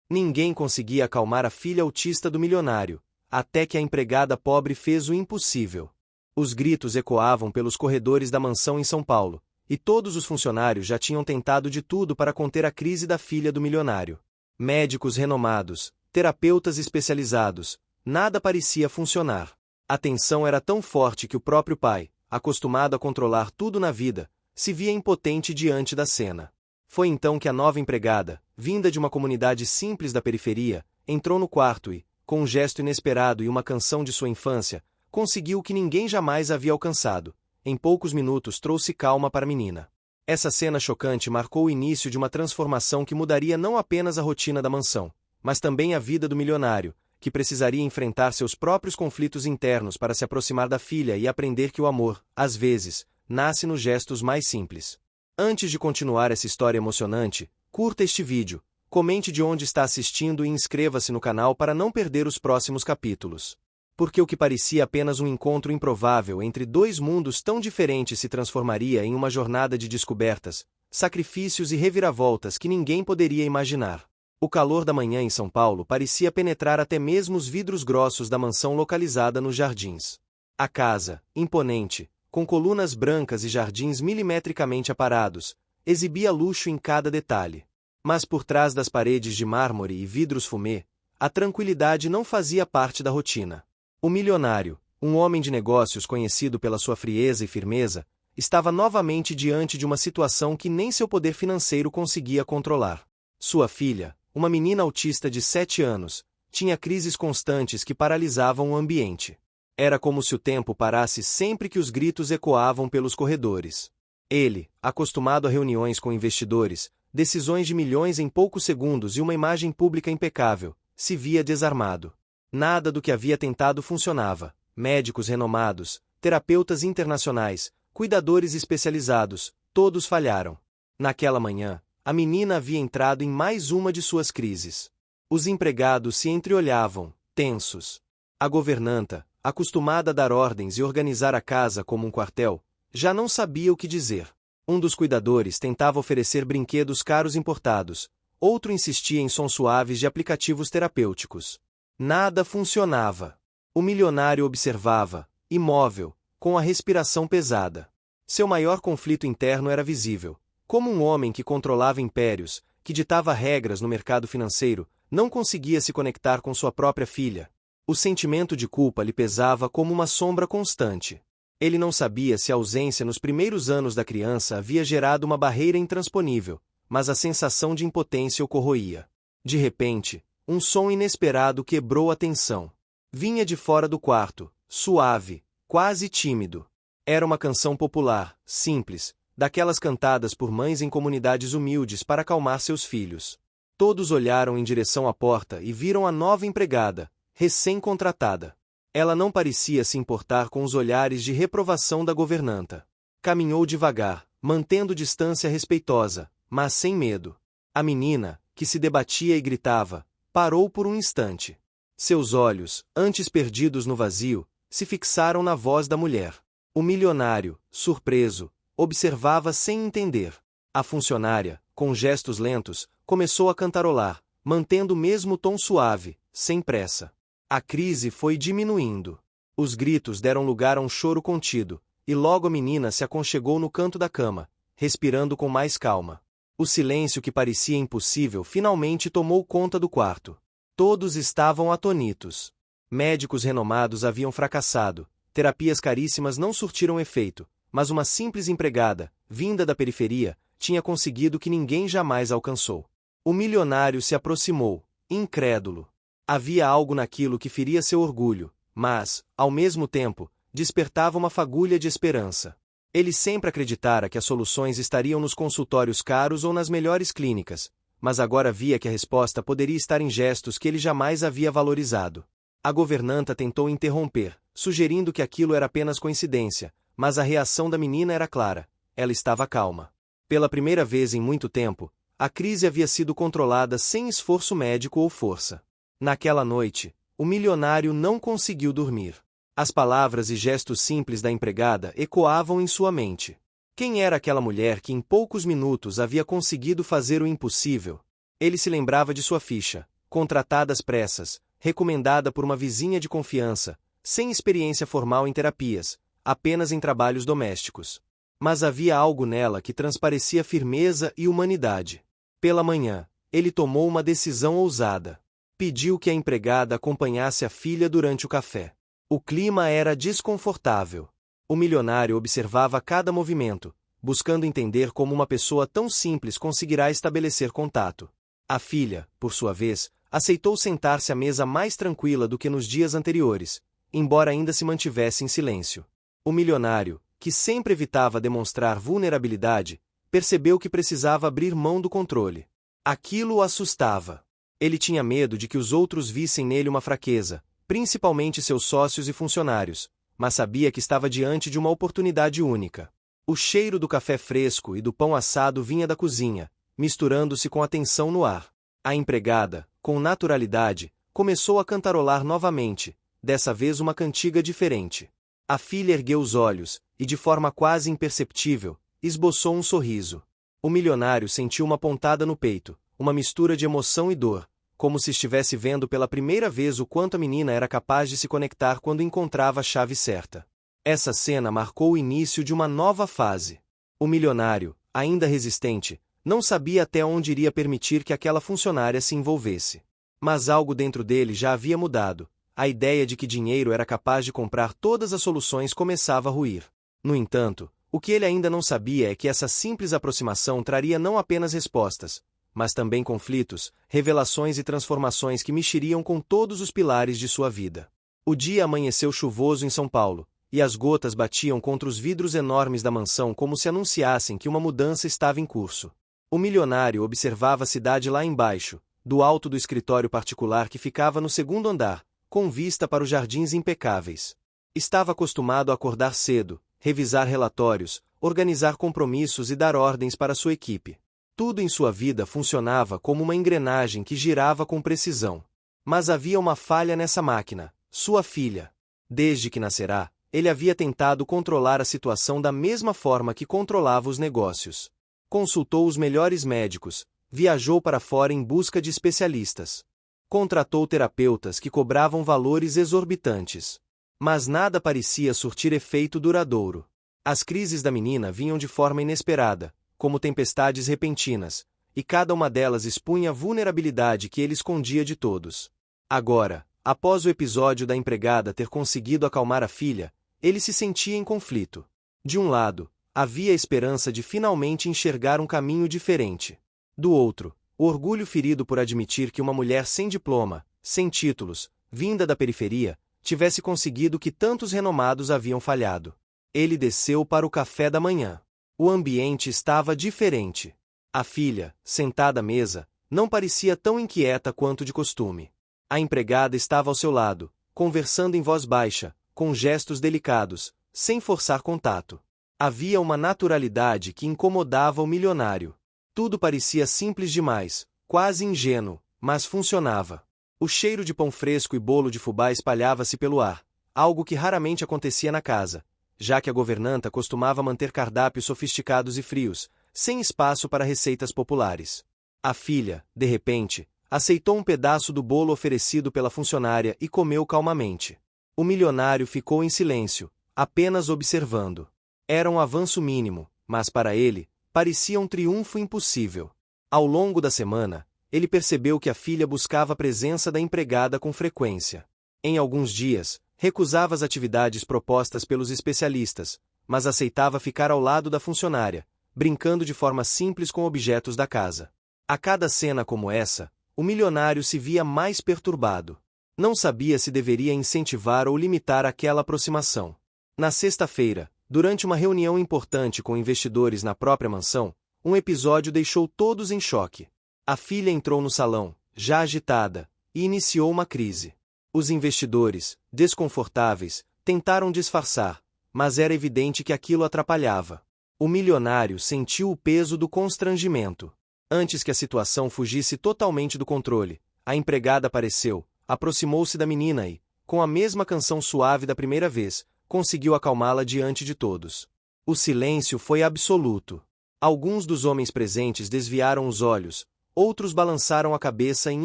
Ninguém conseguia acalmar a filha autista do milionário, até que a empregada pobre fez o impossível. Os gritos ecoavam pelos corredores da mansão em São Paulo, e todos os funcionários já tinham tentado de tudo para conter a crise da filha do milionário. Médicos renomados, terapeutas especializados, nada parecia funcionar. A tensão era tão forte que o próprio pai, acostumado a controlar tudo na vida, se via impotente diante da cena. Foi então que a nova empregada, vinda de uma comunidade simples da periferia, entrou no quarto e, com um gesto inesperado e uma canção de sua infância, conseguiu o que ninguém jamais havia alcançado. Em poucos minutos trouxe calma para a menina. Essa cena chocante marcou o início de uma transformação que mudaria não apenas a rotina da mansão, mas também a vida do milionário, que precisaria enfrentar seus próprios conflitos internos para se aproximar da filha e aprender que o amor, às vezes, nasce nos gestos mais simples. Antes de continuar essa história emocionante, curta este vídeo, comente de onde está assistindo e inscreva-se no canal para não perder os próximos capítulos. Porque o que parecia apenas um encontro improvável entre dois mundos tão diferentes se transformaria em uma jornada de descobertas, sacrifícios e reviravoltas que ninguém poderia imaginar. O calor da manhã em São Paulo parecia penetrar até mesmo os vidros grossos da mansão localizada nos Jardins. A casa, imponente, com colunas brancas e jardins milimetricamente aparados, exibia luxo em cada detalhe. Mas por trás das paredes de mármore e vidros fumê, a tranquilidade não fazia parte da rotina. O milionário, um homem de negócios conhecido pela sua frieza e firmeza, estava novamente diante de uma situação que nem seu poder financeiro conseguia controlar. Sua filha, uma menina autista de 7 anos, tinha crises constantes que paralisavam o ambiente. Era como se o tempo parasse sempre que os gritos ecoavam pelos corredores. Ele, acostumado a reuniões com investidores, decisões de milhões em poucos segundos e uma imagem pública impecável, se via desarmado. Nada do que havia tentado funcionava. Médicos renomados, terapeutas internacionais, cuidadores especializados, todos falharam. Naquela manhã, a menina havia entrado em mais uma de suas crises. Os empregados se entreolhavam, tensos. A governanta, acostumada a dar ordens e organizar a casa como um quartel, já não sabia o que dizer. Um dos cuidadores tentava oferecer brinquedos caros importados, outro insistia em sons suaves de aplicativos terapêuticos. Nada funcionava. O milionário observava, imóvel, com a respiração pesada. Seu maior conflito interno era visível. Como um homem que controlava impérios, que ditava regras no mercado financeiro, não conseguia se conectar com sua própria filha. O sentimento de culpa lhe pesava como uma sombra constante. Ele não sabia se a ausência nos primeiros anos da criança havia gerado uma barreira intransponível, mas a sensação de impotência o corroía. De repente, um som inesperado quebrou a tensão. Vinha de fora do quarto, suave, quase tímido. Era uma canção popular, simples, daquelas cantadas por mães em comunidades humildes para acalmar seus filhos. Todos olharam em direção à porta e viram a nova empregada, recém-contratada. Ela não parecia se importar com os olhares de reprovação da governanta. Caminhou devagar, mantendo distância respeitosa, mas sem medo. A menina, que se debatia e gritava, parou por um instante. Seus olhos, antes perdidos no vazio, se fixaram na voz da mulher. O milionário, surpreso, observava sem entender. A funcionária, com gestos lentos, começou a cantarolar, mantendo o mesmo tom suave, sem pressa. A crise foi diminuindo. Os gritos deram lugar a um choro contido, e logo a menina se aconchegou no canto da cama, respirando com mais calma. O silêncio que parecia impossível finalmente tomou conta do quarto. Todos estavam atonitos. Médicos renomados haviam fracassado, terapias caríssimas não surtiram efeito, mas uma simples empregada, vinda da periferia, tinha conseguido o que ninguém jamais alcançou. O milionário se aproximou, incrédulo. Havia algo naquilo que feria seu orgulho, mas, ao mesmo tempo, despertava uma fagulha de esperança. Ele sempre acreditara que as soluções estariam nos consultórios caros ou nas melhores clínicas, mas agora via que a resposta poderia estar em gestos que ele jamais havia valorizado. A governanta tentou interromper, sugerindo que aquilo era apenas coincidência, mas a reação da menina era clara. Ela estava calma. Pela primeira vez em muito tempo, a crise havia sido controlada sem esforço médico ou força. Naquela noite, o milionário não conseguiu dormir. As palavras e gestos simples da empregada ecoavam em sua mente. Quem era aquela mulher que em poucos minutos havia conseguido fazer o impossível? Ele se lembrava de sua ficha, contratada às pressas, recomendada por uma vizinha de confiança, sem experiência formal em terapias, apenas em trabalhos domésticos. Mas havia algo nela que transparecia firmeza e humanidade. Pela manhã, ele tomou uma decisão ousada. Pediu que a empregada acompanhasse a filha durante o café. O clima era desconfortável. O milionário observava cada movimento, buscando entender como uma pessoa tão simples conseguirá estabelecer contato. A filha, por sua vez, aceitou sentar-se à mesa mais tranquila do que nos dias anteriores, embora ainda se mantivesse em silêncio. O milionário, que sempre evitava demonstrar vulnerabilidade, percebeu que precisava abrir mão do controle. Aquilo o assustava. Ele tinha medo de que os outros vissem nele uma fraqueza, principalmente seus sócios e funcionários, mas sabia que estava diante de uma oportunidade única. O cheiro do café fresco e do pão assado vinha da cozinha, misturando-se com a tensão no ar. A empregada, com naturalidade, começou a cantarolar novamente, dessa vez uma cantiga diferente. A filha ergueu os olhos, e de forma quase imperceptível, esboçou um sorriso. O milionário sentiu uma pontada no peito, uma mistura de emoção e dor, como se estivesse vendo pela primeira vez o quanto a menina era capaz de se conectar quando encontrava a chave certa. Essa cena marcou o início de uma nova fase. O milionário, ainda resistente, não sabia até onde iria permitir que aquela funcionária se envolvesse. Mas algo dentro dele já havia mudado. A ideia de que dinheiro era capaz de comprar todas as soluções começava a ruir. No entanto, o que ele ainda não sabia é que essa simples aproximação traria não apenas respostas, mas também conflitos, revelações e transformações que mexeriam com todos os pilares de sua vida. O dia amanheceu chuvoso em São Paulo, e as gotas batiam contra os vidros enormes da mansão como se anunciassem que uma mudança estava em curso. O milionário observava a cidade lá embaixo, do alto do escritório particular que ficava no segundo andar, com vista para os jardins impecáveis. Estava acostumado a acordar cedo, revisar relatórios, organizar compromissos e dar ordens para sua equipe. Tudo em sua vida funcionava como uma engrenagem que girava com precisão. Mas havia uma falha nessa máquina: sua filha. Desde que nascerá, ele havia tentado controlar a situação da mesma forma que controlava os negócios. Consultou os melhores médicos, viajou para fora em busca de especialistas. Contratou terapeutas que cobravam valores exorbitantes. Mas nada parecia surtir efeito duradouro. As crises da menina vinham de forma inesperada, como tempestades repentinas, e cada uma delas expunha a vulnerabilidade que ele escondia de todos. Agora, após o episódio da empregada ter conseguido acalmar a filha, ele se sentia em conflito. De um lado, havia a esperança de finalmente enxergar um caminho diferente. Do outro, o orgulho ferido por admitir que uma mulher sem diploma, sem títulos, vinda da periferia, tivesse conseguido o que tantos renomados haviam falhado. Ele desceu para o café da manhã. O ambiente estava diferente. A filha, sentada à mesa, não parecia tão inquieta quanto de costume. A empregada estava ao seu lado, conversando em voz baixa, com gestos delicados, sem forçar contato. Havia uma naturalidade que incomodava o milionário. Tudo parecia simples demais, quase ingênuo, mas funcionava. O cheiro de pão fresco e bolo de fubá espalhava-se pelo ar, algo que raramente acontecia na casa, já que a governanta costumava manter cardápios sofisticados e frios, sem espaço para receitas populares. A filha, de repente, aceitou um pedaço do bolo oferecido pela funcionária e comeu calmamente. O milionário ficou em silêncio, apenas observando. Era um avanço mínimo, mas para ele, parecia um triunfo impossível. Ao longo da semana, ele percebeu que a filha buscava a presença da empregada com frequência. Em alguns dias, recusava as atividades propostas pelos especialistas, mas aceitava ficar ao lado da funcionária, brincando de forma simples com objetos da casa. A cada cena como essa, o milionário se via mais perturbado. Não sabia se deveria incentivar ou limitar aquela aproximação. Na sexta-feira, durante uma reunião importante com investidores na própria mansão, um episódio deixou todos em choque. A filha entrou no salão, já agitada, e iniciou uma crise. Os investidores, desconfortáveis, tentaram disfarçar, mas era evidente que aquilo atrapalhava. O milionário sentiu o peso do constrangimento. Antes que a situação fugisse totalmente do controle, a empregada apareceu, aproximou-se da menina e, com a mesma canção suave da primeira vez, conseguiu acalmá-la diante de todos. O silêncio foi absoluto. Alguns dos homens presentes desviaram os olhos, Outros balançaram a cabeça em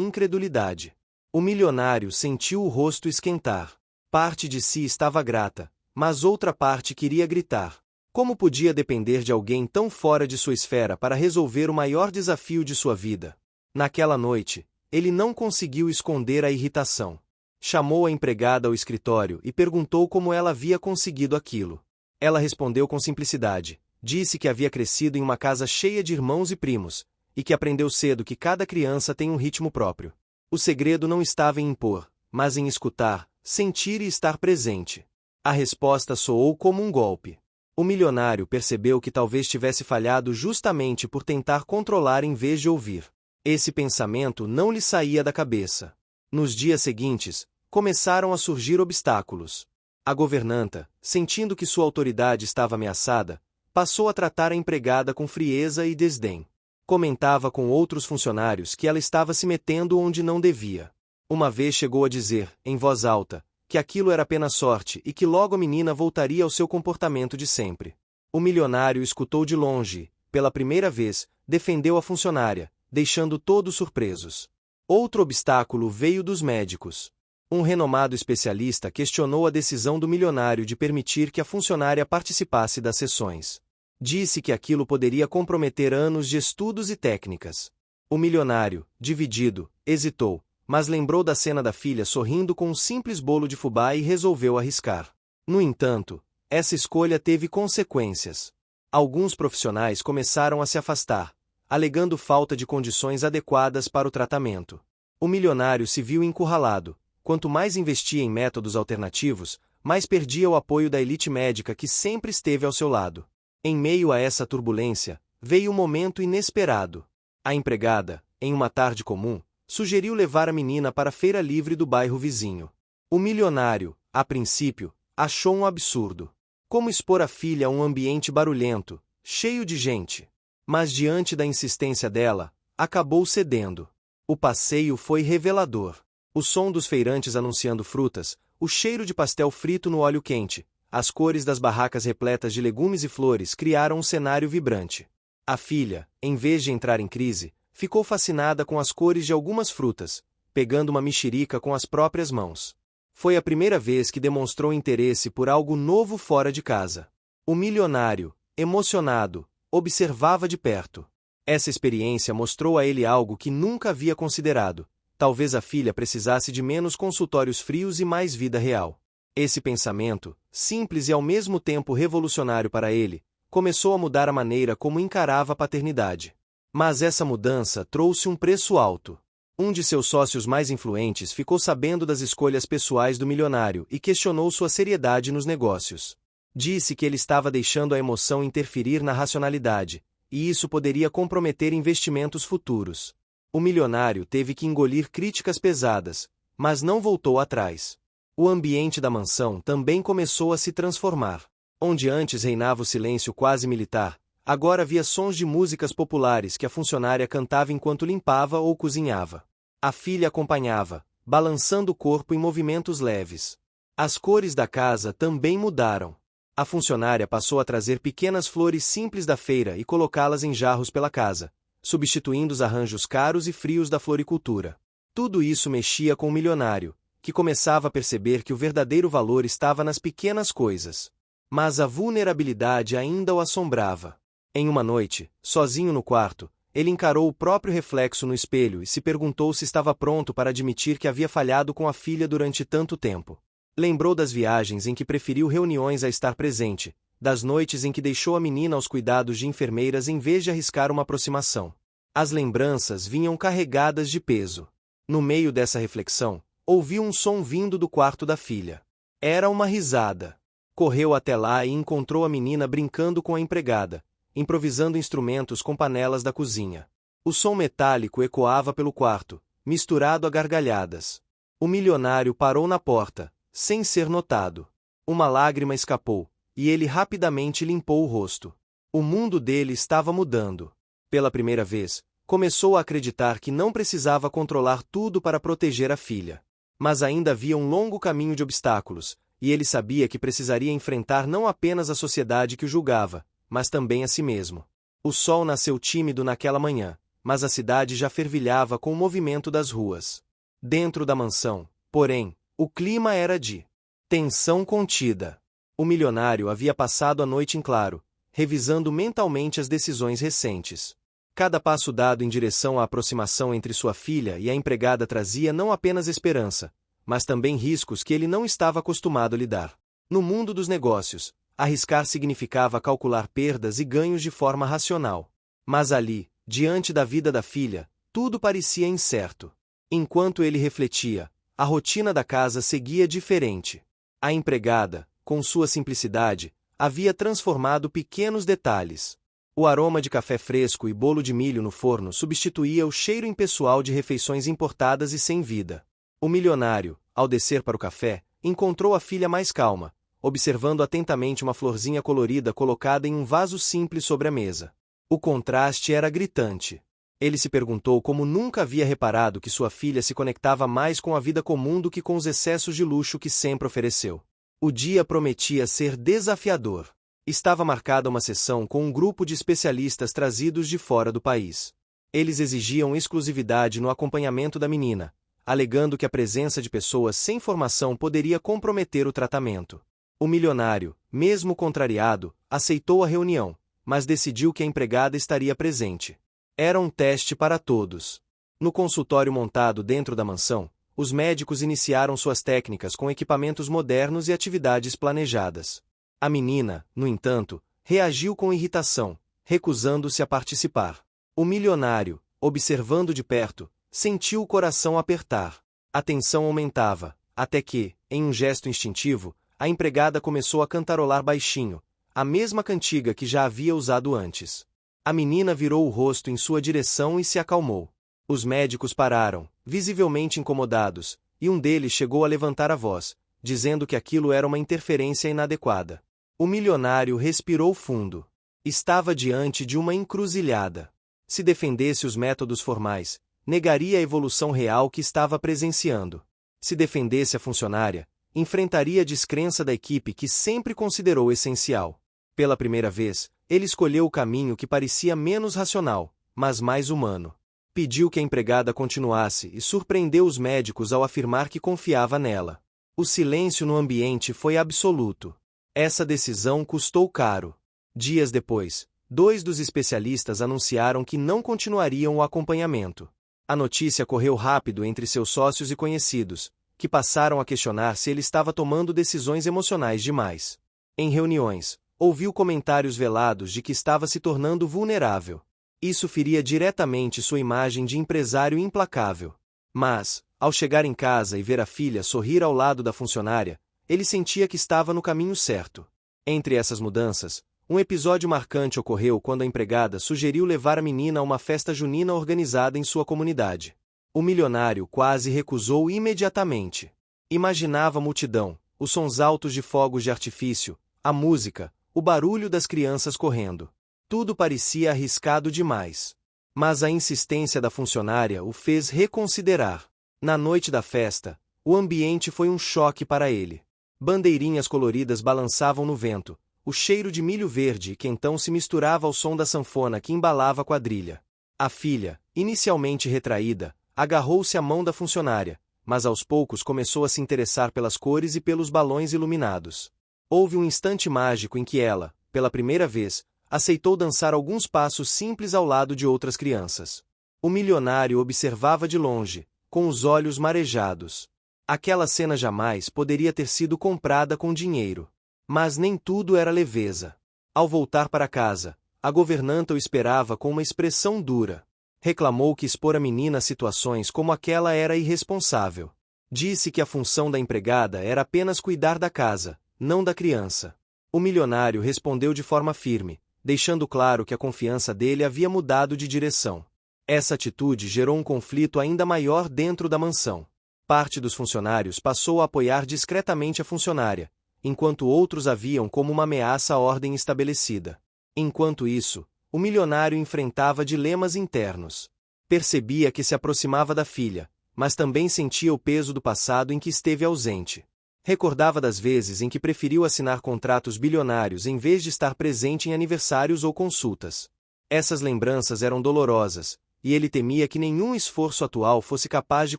incredulidade. O milionário sentiu o rosto esquentar. Parte de si estava grata, mas outra parte queria gritar. Como podia depender de alguém tão fora de sua esfera para resolver o maior desafio de sua vida? Naquela noite, ele não conseguiu esconder a irritação. Chamou a empregada ao escritório e perguntou como ela havia conseguido aquilo. Ela respondeu com simplicidade. Disse que havia crescido em uma casa cheia de irmãos e primos, e que aprendeu cedo que cada criança tem um ritmo próprio. O segredo não estava em impor, mas em escutar, sentir e estar presente. A resposta soou como um golpe. O milionário percebeu que talvez tivesse falhado justamente por tentar controlar em vez de ouvir. Esse pensamento não lhe saía da cabeça. Nos dias seguintes, começaram a surgir obstáculos. A governanta, sentindo que sua autoridade estava ameaçada, passou a tratar a empregada com frieza e desdém. Comentava com outros funcionários que ela estava se metendo onde não devia. Uma vez chegou a dizer, em voz alta, que aquilo era apenas sorte e que logo a menina voltaria ao seu comportamento de sempre. O milionário escutou de longe e, pela primeira vez, defendeu a funcionária, deixando todos surpresos. Outro obstáculo veio dos médicos. Um renomado especialista questionou a decisão do milionário de permitir que a funcionária participasse das sessões. Disse que aquilo poderia comprometer anos de estudos e técnicas. O milionário, dividido, hesitou, mas lembrou da cena da filha sorrindo com um simples bolo de fubá e resolveu arriscar. No entanto, essa escolha teve consequências. Alguns profissionais começaram a se afastar, alegando falta de condições adequadas para o tratamento. O milionário se viu encurralado. Quanto mais investia em métodos alternativos, mais perdia o apoio da elite médica que sempre esteve ao seu lado. Em meio a essa turbulência, veio um momento inesperado. A empregada, em uma tarde comum, sugeriu levar a menina para a feira livre do bairro vizinho. O milionário, a princípio, achou um absurdo. Como expor a filha a um ambiente barulhento, cheio de gente? Mas diante da insistência dela, acabou cedendo. O passeio foi revelador. O som dos feirantes anunciando frutas, o cheiro de pastel frito no óleo quente, as cores das barracas repletas de legumes e flores criaram um cenário vibrante. A filha, em vez de entrar em crise, ficou fascinada com as cores de algumas frutas, pegando uma mexerica com as próprias mãos. Foi a primeira vez que demonstrou interesse por algo novo fora de casa. O milionário, emocionado, observava de perto. Essa experiência mostrou a ele algo que nunca havia considerado. Talvez a filha precisasse de menos consultórios frios e mais vida real. Esse pensamento, simples e ao mesmo tempo revolucionário para ele, começou a mudar a maneira como encarava a paternidade. Mas essa mudança trouxe um preço alto. Um de seus sócios mais influentes ficou sabendo das escolhas pessoais do milionário e questionou sua seriedade nos negócios. Disse que ele estava deixando a emoção interferir na racionalidade, e isso poderia comprometer investimentos futuros. O milionário teve que engolir críticas pesadas, mas não voltou atrás. O ambiente da mansão também começou a se transformar. Onde antes reinava o silêncio quase militar, agora havia sons de músicas populares que a funcionária cantava enquanto limpava ou cozinhava. A filha acompanhava, balançando o corpo em movimentos leves. As cores da casa também mudaram. A funcionária passou a trazer pequenas flores simples da feira e colocá-las em jarros pela casa, substituindo os arranjos caros e frios da floricultura. Tudo isso mexia com o milionário, que começava a perceber que o verdadeiro valor estava nas pequenas coisas. Mas a vulnerabilidade ainda o assombrava. Em uma noite, sozinho no quarto, ele encarou o próprio reflexo no espelho e se perguntou se estava pronto para admitir que havia falhado com a filha durante tanto tempo. Lembrou das viagens em que preferiu reuniões a estar presente, das noites em que deixou a menina aos cuidados de enfermeiras em vez de arriscar uma aproximação. As lembranças vinham carregadas de peso. No meio dessa reflexão, ouviu um som vindo do quarto da filha. Era uma risada. Correu até lá e encontrou a menina brincando com a empregada, improvisando instrumentos com panelas da cozinha. O som metálico ecoava pelo quarto, misturado a gargalhadas. O milionário parou na porta, sem ser notado. Uma lágrima escapou, e ele rapidamente limpou o rosto. O mundo dele estava mudando. Pela primeira vez, começou a acreditar que não precisava controlar tudo para proteger a filha. Mas ainda havia um longo caminho de obstáculos, e ele sabia que precisaria enfrentar não apenas a sociedade que o julgava, mas também a si mesmo. O sol nasceu tímido naquela manhã, mas a cidade já fervilhava com o movimento das ruas. Dentro da mansão, porém, o clima era de tensão contida. O milionário havia passado a noite em claro, revisando mentalmente as decisões recentes. Cada passo dado em direção à aproximação entre sua filha e a empregada trazia não apenas esperança, mas também riscos que ele não estava acostumado a lidar. No mundo dos negócios, arriscar significava calcular perdas e ganhos de forma racional. Mas ali, diante da vida da filha, tudo parecia incerto. Enquanto ele refletia, a rotina da casa seguia diferente. A empregada, com sua simplicidade, havia transformado pequenos detalhes. O aroma de café fresco e bolo de milho no forno substituía o cheiro impessoal de refeições importadas e sem vida. O milionário, ao descer para o café, encontrou a filha mais calma, observando atentamente uma florzinha colorida colocada em um vaso simples sobre a mesa. O contraste era gritante. Ele se perguntou como nunca havia reparado que sua filha se conectava mais com a vida comum do que com os excessos de luxo que sempre ofereceu. O dia prometia ser desafiador. Estava marcada uma sessão com um grupo de especialistas trazidos de fora do país. Eles exigiam exclusividade no acompanhamento da menina, alegando que a presença de pessoas sem formação poderia comprometer o tratamento. O milionário, mesmo contrariado, aceitou a reunião, mas decidiu que a empregada estaria presente. Era um teste para todos. No consultório montado dentro da mansão, os médicos iniciaram suas técnicas com equipamentos modernos e atividades planejadas. A menina, no entanto, reagiu com irritação, recusando-se a participar. O milionário, observando de perto, sentiu o coração apertar. A tensão aumentava, até que, em um gesto instintivo, a empregada começou a cantarolar baixinho, a mesma cantiga que já havia usado antes. A menina virou o rosto em sua direção e se acalmou. Os médicos pararam, visivelmente incomodados, e um deles chegou a levantar a voz, dizendo que aquilo era uma interferência inadequada. O milionário respirou fundo. Estava diante de uma encruzilhada. Se defendesse os métodos formais, negaria a evolução real que estava presenciando. Se defendesse a funcionária, enfrentaria a descrença da equipe que sempre considerou essencial. Pela primeira vez, ele escolheu o caminho que parecia menos racional, mas mais humano. Pediu que a empregada continuasse e surpreendeu os médicos ao afirmar que confiava nela. O silêncio no ambiente foi absoluto. Essa decisão custou caro. Dias depois, 2 dos especialistas anunciaram que não continuariam o acompanhamento. A notícia correu rápido entre seus sócios e conhecidos, que passaram a questionar se ele estava tomando decisões emocionais demais. Em reuniões, ouviu comentários velados de que estava se tornando vulnerável. Isso feria diretamente sua imagem de empresário implacável. Mas, ao chegar em casa e ver a filha sorrir ao lado da funcionária, ele sentia que estava no caminho certo. Entre essas mudanças, um episódio marcante ocorreu quando a empregada sugeriu levar a menina a uma festa junina organizada em sua comunidade. O milionário quase recusou imediatamente. Imaginava a multidão, os sons altos de fogos de artifício, a música, o barulho das crianças correndo. Tudo parecia arriscado demais. Mas a insistência da funcionária o fez reconsiderar. Na noite da festa, o ambiente foi um choque para ele. Bandeirinhas coloridas balançavam no vento, o cheiro de milho verde e quentão se misturava ao som da sanfona que embalava a quadrilha. A filha, inicialmente retraída, agarrou-se à mão da funcionária, mas aos poucos começou a se interessar pelas cores e pelos balões iluminados. Houve um instante mágico em que ela, pela primeira vez, aceitou dançar alguns passos simples ao lado de outras crianças. O milionário observava de longe, com os olhos marejados. Aquela cena jamais poderia ter sido comprada com dinheiro. Mas nem tudo era leveza. Ao voltar para casa, a governanta o esperava com uma expressão dura. Reclamou que expor a menina a situações como aquela era irresponsável. Disse que a função da empregada era apenas cuidar da casa, não da criança. O milionário respondeu de forma firme, deixando claro que a confiança dele havia mudado de direção. Essa atitude gerou um conflito ainda maior dentro da mansão. Parte dos funcionários passou a apoiar discretamente a funcionária, enquanto outros a viam como uma ameaça à ordem estabelecida. Enquanto isso, o milionário enfrentava dilemas internos. Percebia que se aproximava da filha, mas também sentia o peso do passado em que esteve ausente. Recordava das vezes em que preferiu assinar contratos bilionários em vez de estar presente em aniversários ou consultas. Essas lembranças eram dolorosas, e ele temia que nenhum esforço atual fosse capaz de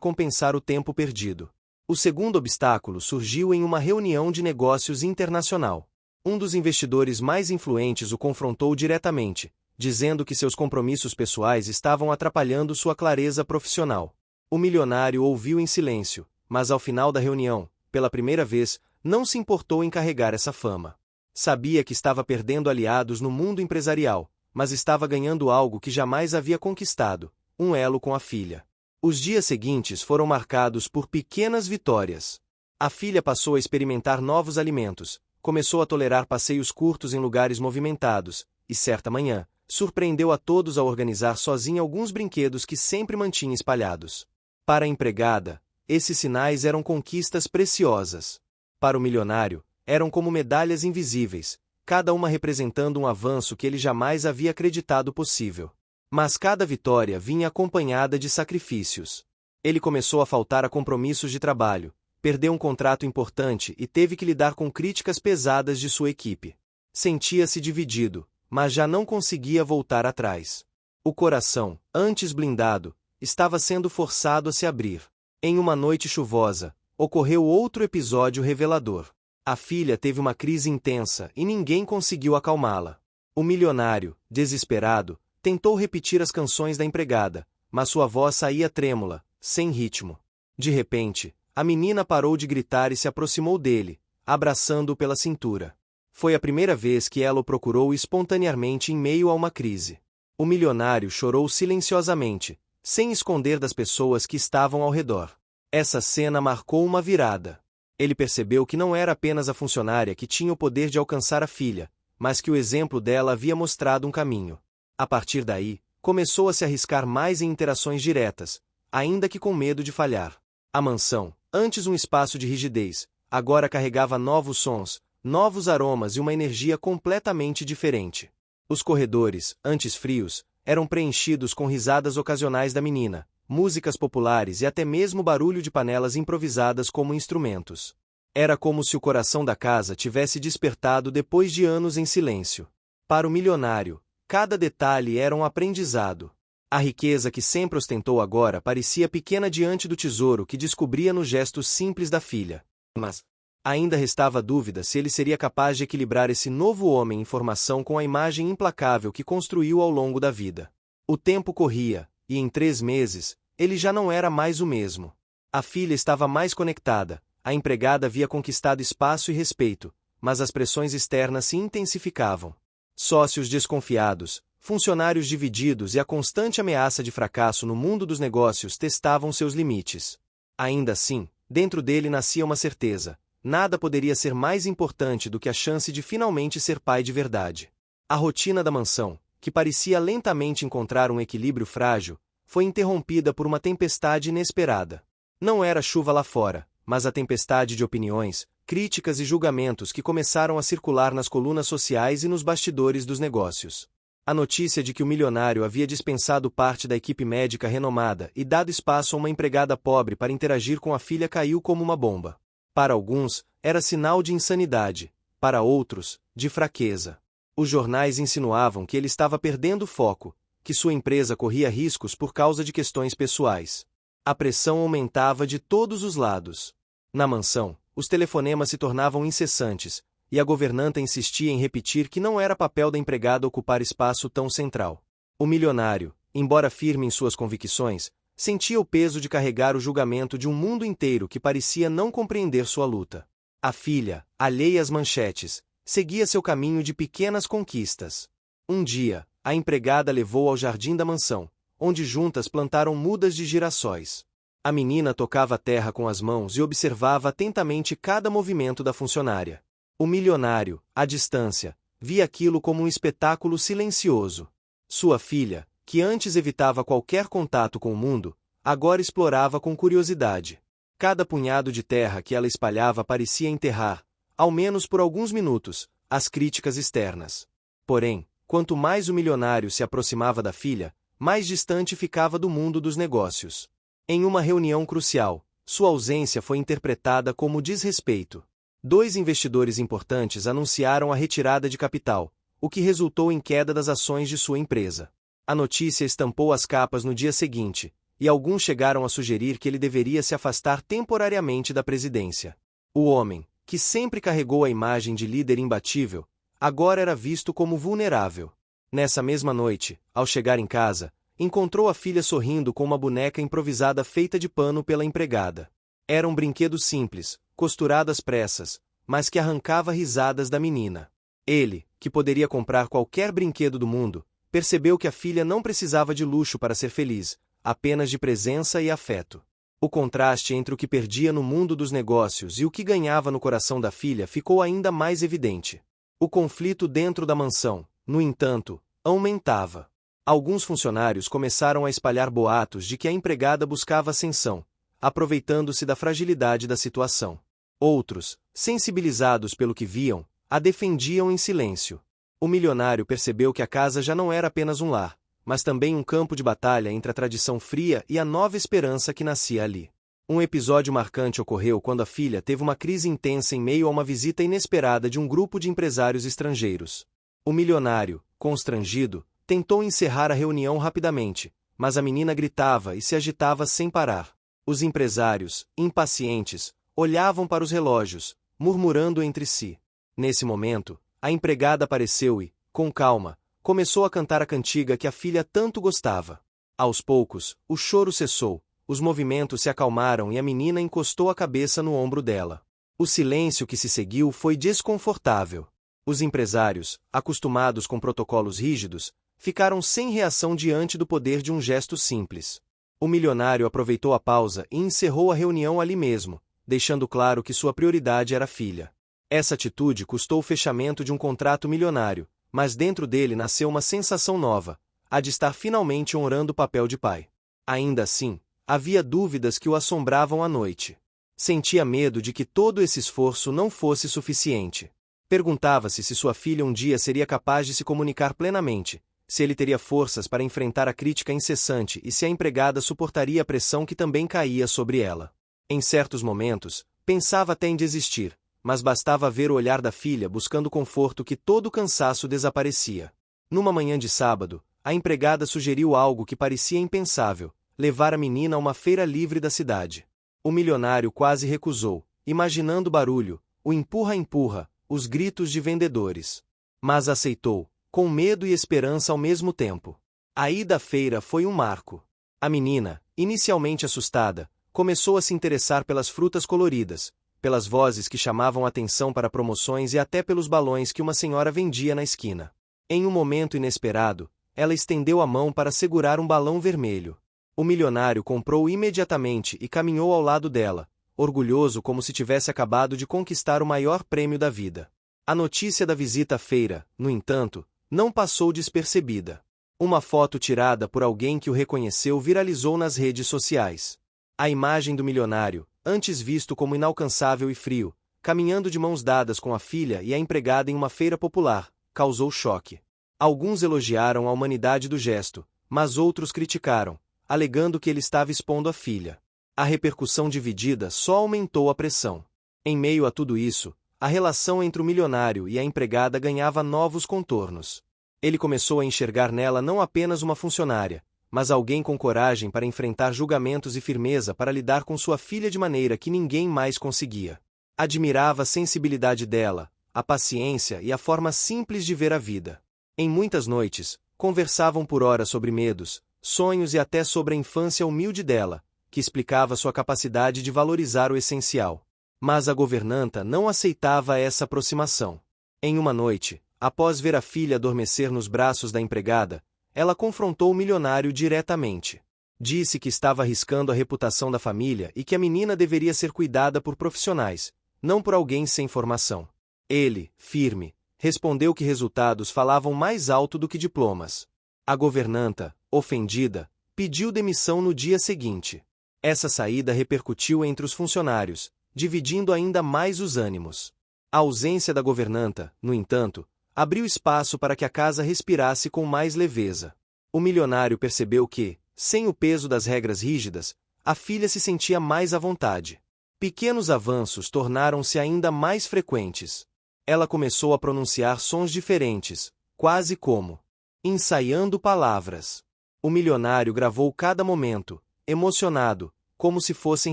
compensar o tempo perdido. O segundo obstáculo surgiu em uma reunião de negócios internacional. Um dos investidores mais influentes o confrontou diretamente, dizendo que seus compromissos pessoais estavam atrapalhando sua clareza profissional. O milionário ouviu em silêncio, mas ao final da reunião, pela primeira vez, não se importou em carregar essa fama. Sabia que estava perdendo aliados no mundo empresarial, mas estava ganhando algo que jamais havia conquistado, um elo com a filha. Os dias seguintes foram marcados por pequenas vitórias. A filha passou a experimentar novos alimentos, começou a tolerar passeios curtos em lugares movimentados, e certa manhã, surpreendeu a todos ao organizar sozinha alguns brinquedos que sempre mantinha espalhados. Para a empregada, esses sinais eram conquistas preciosas. Para o milionário, eram como medalhas invisíveis, cada uma representando um avanço que ele jamais havia acreditado possível. Mas cada vitória vinha acompanhada de sacrifícios. Ele começou a faltar a compromissos de trabalho, perdeu um contrato importante e teve que lidar com críticas pesadas de sua equipe. Sentia-se dividido, mas já não conseguia voltar atrás. O coração, antes blindado, estava sendo forçado a se abrir. Em uma noite chuvosa, ocorreu outro episódio revelador. A filha teve uma crise intensa e ninguém conseguiu acalmá-la. O milionário, desesperado, tentou repetir as canções da empregada, mas sua voz saía trêmula, sem ritmo. De repente, a menina parou de gritar e se aproximou dele, abraçando-o pela cintura. Foi a primeira vez que ela o procurou espontaneamente em meio a uma crise. O milionário chorou silenciosamente, sem esconder das pessoas que estavam ao redor. Essa cena marcou uma virada. Ele percebeu que não era apenas a funcionária que tinha o poder de alcançar a filha, mas que o exemplo dela havia mostrado um caminho. A partir daí, começou a se arriscar mais em interações diretas, ainda que com medo de falhar. A mansão, antes um espaço de rigidez, agora carregava novos sons, novos aromas e uma energia completamente diferente. Os corredores, antes frios, eram preenchidos com risadas ocasionais da menina, músicas populares e até mesmo barulho de panelas improvisadas como instrumentos. Era como se o coração da casa tivesse despertado depois de anos em silêncio. Para o milionário, cada detalhe era um aprendizado. A riqueza que sempre ostentou agora parecia pequena diante do tesouro que descobria nos gestos simples da filha. Mas ainda restava dúvida se ele seria capaz de equilibrar esse novo homem em formação com a imagem implacável que construiu ao longo da vida. O tempo corria, e em 3 meses, ele já não era mais o mesmo. A filha estava mais conectada, a empregada havia conquistado espaço e respeito, mas as pressões externas se intensificavam. Sócios desconfiados, funcionários divididos e a constante ameaça de fracasso no mundo dos negócios testavam seus limites. Ainda assim, dentro dele nascia uma certeza: nada poderia ser mais importante do que a chance de finalmente ser pai de verdade. A rotina da mansão, que parecia lentamente encontrar um equilíbrio frágil, foi interrompida por uma tempestade inesperada. Não era chuva lá fora, mas a tempestade de opiniões, críticas e julgamentos que começaram a circular nas colunas sociais e nos bastidores dos negócios. A notícia de que o milionário havia dispensado parte da equipe médica renomada e dado espaço a uma empregada pobre para interagir com a filha caiu como uma bomba. Para alguns, era sinal de insanidade, para outros, de fraqueza. Os jornais insinuavam que ele estava perdendo o foco, que sua empresa corria riscos por causa de questões pessoais. A pressão aumentava de todos os lados. Na mansão, os telefonemas se tornavam incessantes, e a governanta insistia em repetir que não era papel da empregada ocupar espaço tão central. O milionário, embora firme em suas convicções, sentia o peso de carregar o julgamento de um mundo inteiro que parecia não compreender sua luta. A filha, alheia às manchetes, seguia seu caminho de pequenas conquistas. Um dia, a empregada levou ao jardim da mansão, onde juntas plantaram mudas de girassóis. A menina tocava a terra com as mãos e observava atentamente cada movimento da funcionária. O milionário, à distância, via aquilo como um espetáculo silencioso. Sua filha, que antes evitava qualquer contato com o mundo, agora explorava com curiosidade. Cada punhado de terra que ela espalhava parecia enterrar, ao menos por alguns minutos, as críticas externas. Porém, quanto mais o milionário se aproximava da filha, mais distante ficava do mundo dos negócios. Em uma reunião crucial, sua ausência foi interpretada como desrespeito. 2 investidores importantes anunciaram a retirada de capital, o que resultou em queda das ações de sua empresa. A notícia estampou as capas no dia seguinte, e alguns chegaram a sugerir que ele deveria se afastar temporariamente da presidência. O homem, que sempre carregou a imagem de líder imbatível, agora era visto como vulnerável. Nessa mesma noite, ao chegar em casa, encontrou a filha sorrindo com uma boneca improvisada feita de pano pela empregada. Era um brinquedo simples, costurado às pressas, mas que arrancava risadas da menina. Ele, que poderia comprar qualquer brinquedo do mundo, percebeu que a filha não precisava de luxo para ser feliz, apenas de presença e afeto. O contraste entre o que perdia no mundo dos negócios e o que ganhava no coração da filha ficou ainda mais evidente. O conflito dentro da mansão, no entanto, aumentava. Alguns funcionários começaram a espalhar boatos de que a empregada buscava ascensão, aproveitando-se da fragilidade da situação. Outros, sensibilizados pelo que viam, a defendiam em silêncio. O milionário percebeu que a casa já não era apenas um lar, mas também um campo de batalha entre a tradição fria e a nova esperança que nascia ali. Um episódio marcante ocorreu quando a filha teve uma crise intensa em meio a uma visita inesperada de um grupo de empresários estrangeiros. O milionário, constrangido, tentou encerrar a reunião rapidamente, mas a menina gritava e se agitava sem parar. Os empresários, impacientes, olhavam para os relógios, murmurando entre si. Nesse momento, a empregada apareceu e, com calma, começou a cantar a cantiga que a filha tanto gostava. Aos poucos, o choro cessou, os movimentos se acalmaram e a menina encostou a cabeça no ombro dela. O silêncio que se seguiu foi desconfortável. Os empresários, acostumados com protocolos rígidos, ficaram sem reação diante do poder de um gesto simples. O milionário aproveitou a pausa e encerrou a reunião ali mesmo, deixando claro que sua prioridade era a filha. Essa atitude custou o fechamento de um contrato milionário, mas dentro dele nasceu uma sensação nova, a de estar finalmente honrando o papel de pai. Ainda assim, havia dúvidas que o assombravam à noite. Sentia medo de que todo esse esforço não fosse suficiente. Perguntava-se se sua filha um dia seria capaz de se comunicar plenamente, se ele teria forças para enfrentar a crítica incessante e se a empregada suportaria a pressão que também caía sobre ela. Em certos momentos, pensava até em desistir, mas bastava ver o olhar da filha buscando conforto que todo o cansaço desaparecia. Numa manhã de sábado, a empregada sugeriu algo que parecia impensável: levar a menina a uma feira livre da cidade. O milionário quase recusou, imaginando o barulho, o empurra-empurra, os gritos de vendedores. Mas aceitou, com medo e esperança ao mesmo tempo. A ida à feira foi um marco. A menina, inicialmente assustada, começou a se interessar pelas frutas coloridas, pelas vozes que chamavam atenção para promoções e até pelos balões que uma senhora vendia na esquina. Em um momento inesperado, ela estendeu a mão para segurar um balão vermelho. O milionário comprou imediatamente e caminhou ao lado dela, orgulhoso como se tivesse acabado de conquistar o maior prêmio da vida. A notícia da visita à feira, no entanto, não passou despercebida. Uma foto tirada por alguém que o reconheceu viralizou nas redes sociais. A imagem do milionário, antes visto como inalcançável e frio, caminhando de mãos dadas com a filha e a empregada em uma feira popular, causou choque. Alguns elogiaram a humanidade do gesto, mas outros criticaram, alegando que ele estava expondo a filha. A repercussão dividida só aumentou a pressão. Em meio a tudo isso, a relação entre o milionário e a empregada ganhava novos contornos. Ele começou a enxergar nela não apenas uma funcionária, mas alguém com coragem para enfrentar julgamentos e firmeza para lidar com sua filha de maneira que ninguém mais conseguia. Admirava a sensibilidade dela, a paciência e a forma simples de ver a vida. Em muitas noites, conversavam por horas sobre medos, sonhos e até sobre a infância humilde dela, que explicava sua capacidade de valorizar o essencial. Mas a governanta não aceitava essa aproximação. Em uma noite, após ver a filha adormecer nos braços da empregada, ela confrontou o milionário diretamente. Disse que estava arriscando a reputação da família e que a menina deveria ser cuidada por profissionais, não por alguém sem formação. Ele, firme, respondeu que resultados falavam mais alto do que diplomas. A governanta, ofendida, pediu demissão no dia seguinte. Essa saída repercutiu entre os funcionários, dividindo ainda mais os ânimos. A ausência da governanta, no entanto, abriu espaço para que a casa respirasse com mais leveza. O milionário percebeu que, sem o peso das regras rígidas, a filha se sentia mais à vontade. Pequenos avanços tornaram-se ainda mais frequentes. Ela começou a pronunciar sons diferentes, quase como ensaiando palavras. O milionário gravou cada momento, emocionado, como se fossem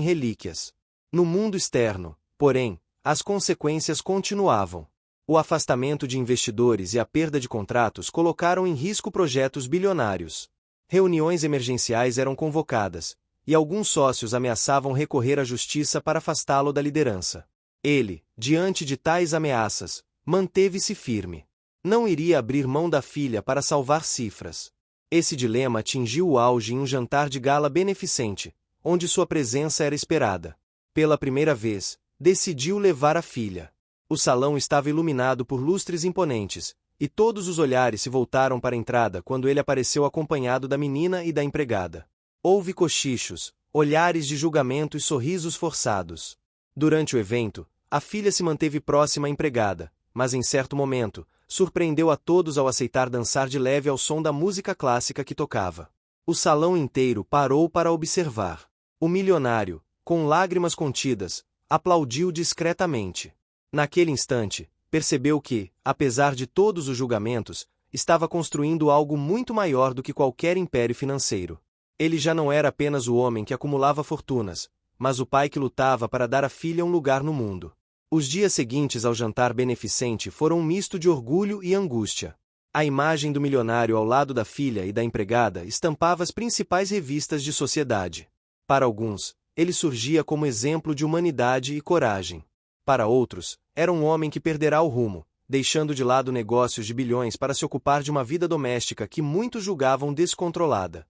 relíquias. No mundo externo, porém, as consequências continuavam. O afastamento de investidores e a perda de contratos colocaram em risco projetos bilionários. Reuniões emergenciais eram convocadas, e alguns sócios ameaçavam recorrer à justiça para afastá-lo da liderança. Ele, diante de tais ameaças, manteve-se firme. Não iria abrir mão da filha para salvar cifras. Esse dilema atingiu o auge em um jantar de gala beneficente, onde sua presença era esperada. Pela primeira vez, decidiu levar a filha. O salão estava iluminado por lustres imponentes, e todos os olhares se voltaram para a entrada quando ele apareceu acompanhado da menina e da empregada. Houve cochichos, olhares de julgamento e sorrisos forçados. Durante o evento, a filha se manteve próxima à empregada, mas em certo momento, surpreendeu a todos ao aceitar dançar de leve ao som da música clássica que tocava. O salão inteiro parou para observar. O milionário, com lágrimas contidas, aplaudiu discretamente. Naquele instante, percebeu que, apesar de todos os julgamentos, estava construindo algo muito maior do que qualquer império financeiro. Ele já não era apenas o homem que acumulava fortunas, mas o pai que lutava para dar à filha um lugar no mundo. Os dias seguintes ao jantar beneficente foram um misto de orgulho e angústia. A imagem do milionário ao lado da filha e da empregada estampava as principais revistas de sociedade. Para alguns, ele surgia como exemplo de humanidade e coragem. Para outros, era um homem que perderá o rumo, deixando de lado negócios de bilhões para se ocupar de uma vida doméstica que muitos julgavam descontrolada.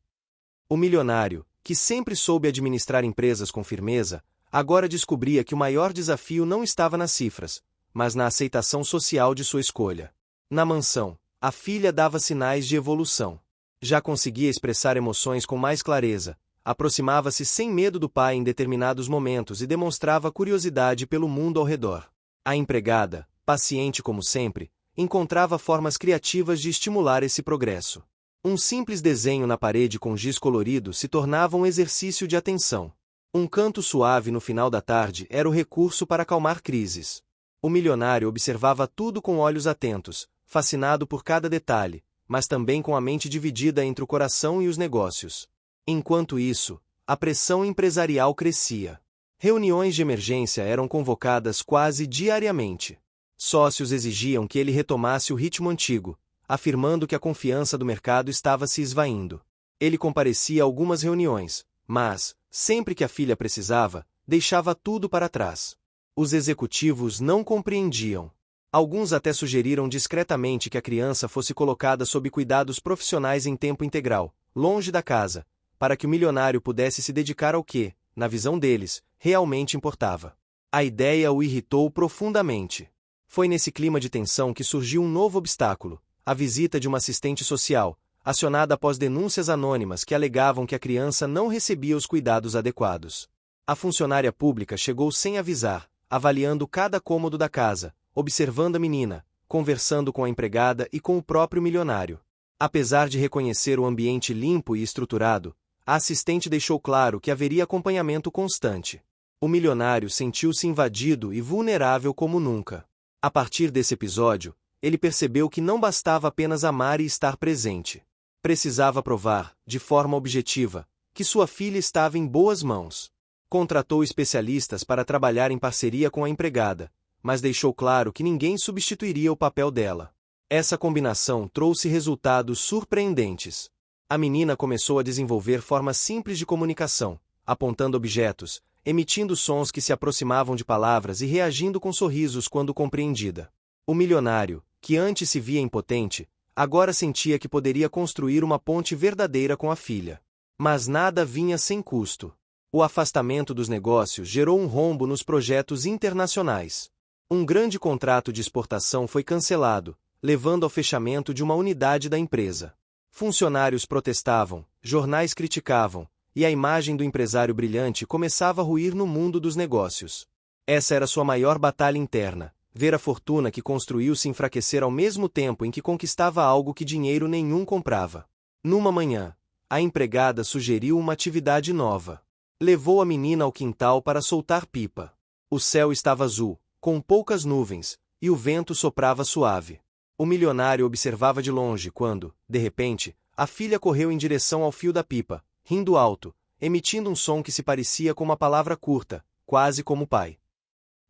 O milionário, que sempre soube administrar empresas com firmeza, agora descobria que o maior desafio não estava nas cifras, mas na aceitação social de sua escolha. Na mansão, a filha dava sinais de evolução. Já conseguia expressar emoções com mais clareza, aproximava-se sem medo do pai em determinados momentos e demonstrava curiosidade pelo mundo ao redor. A empregada, paciente como sempre, encontrava formas criativas de estimular esse progresso. Um simples desenho na parede com giz colorido se tornava um exercício de atenção. Um canto suave no final da tarde era o recurso para acalmar crises. O milionário observava tudo com olhos atentos, fascinado por cada detalhe, mas também com a mente dividida entre o coração e os negócios. Enquanto isso, a pressão empresarial crescia. Reuniões de emergência eram convocadas quase diariamente. Sócios exigiam que ele retomasse o ritmo antigo, afirmando que a confiança do mercado estava se esvaindo. Ele comparecia a algumas reuniões, mas, sempre que a filha precisava, deixava tudo para trás. Os executivos não compreendiam. Alguns até sugeriram discretamente que a criança fosse colocada sob cuidados profissionais em tempo integral, longe da casa, para que o milionário pudesse se dedicar ao que, na visão deles, realmente importava. A ideia o irritou profundamente. Foi nesse clima de tensão que surgiu um novo obstáculo, a visita de uma assistente social, acionada após denúncias anônimas que alegavam que a criança não recebia os cuidados adequados. A funcionária pública chegou sem avisar, avaliando cada cômodo da casa, observando a menina, conversando com a empregada e com o próprio milionário. Apesar de reconhecer o ambiente limpo e estruturado, a assistente deixou claro que haveria acompanhamento constante. O milionário sentiu-se invadido e vulnerável como nunca. A partir desse episódio, ele percebeu que não bastava apenas amar e estar presente. Precisava provar, de forma objetiva, que sua filha estava em boas mãos. Contratou especialistas para trabalhar em parceria com a empregada, mas deixou claro que ninguém substituiria o papel dela. Essa combinação trouxe resultados surpreendentes. A menina começou a desenvolver formas simples de comunicação, apontando objetos, emitindo sons que se aproximavam de palavras e reagindo com sorrisos quando compreendida. O milionário, que antes se via impotente, agora sentia que poderia construir uma ponte verdadeira com a filha. Mas nada vinha sem custo. O afastamento dos negócios gerou um rombo nos projetos internacionais. Um grande contrato de exportação foi cancelado, levando ao fechamento de uma unidade da empresa. Funcionários protestavam, jornais criticavam, e a imagem do empresário brilhante começava a ruir no mundo dos negócios. Essa era sua maior batalha interna, ver a fortuna que construiu se enfraquecer ao mesmo tempo em que conquistava algo que dinheiro nenhum comprava. Numa manhã, a empregada sugeriu uma atividade nova. Levou a menina ao quintal para soltar pipa. O céu estava azul, com poucas nuvens, e o vento soprava suave. O milionário observava de longe quando, de repente, a filha correu em direção ao fio da pipa, rindo alto, emitindo um som que se parecia com uma palavra curta, quase como pai.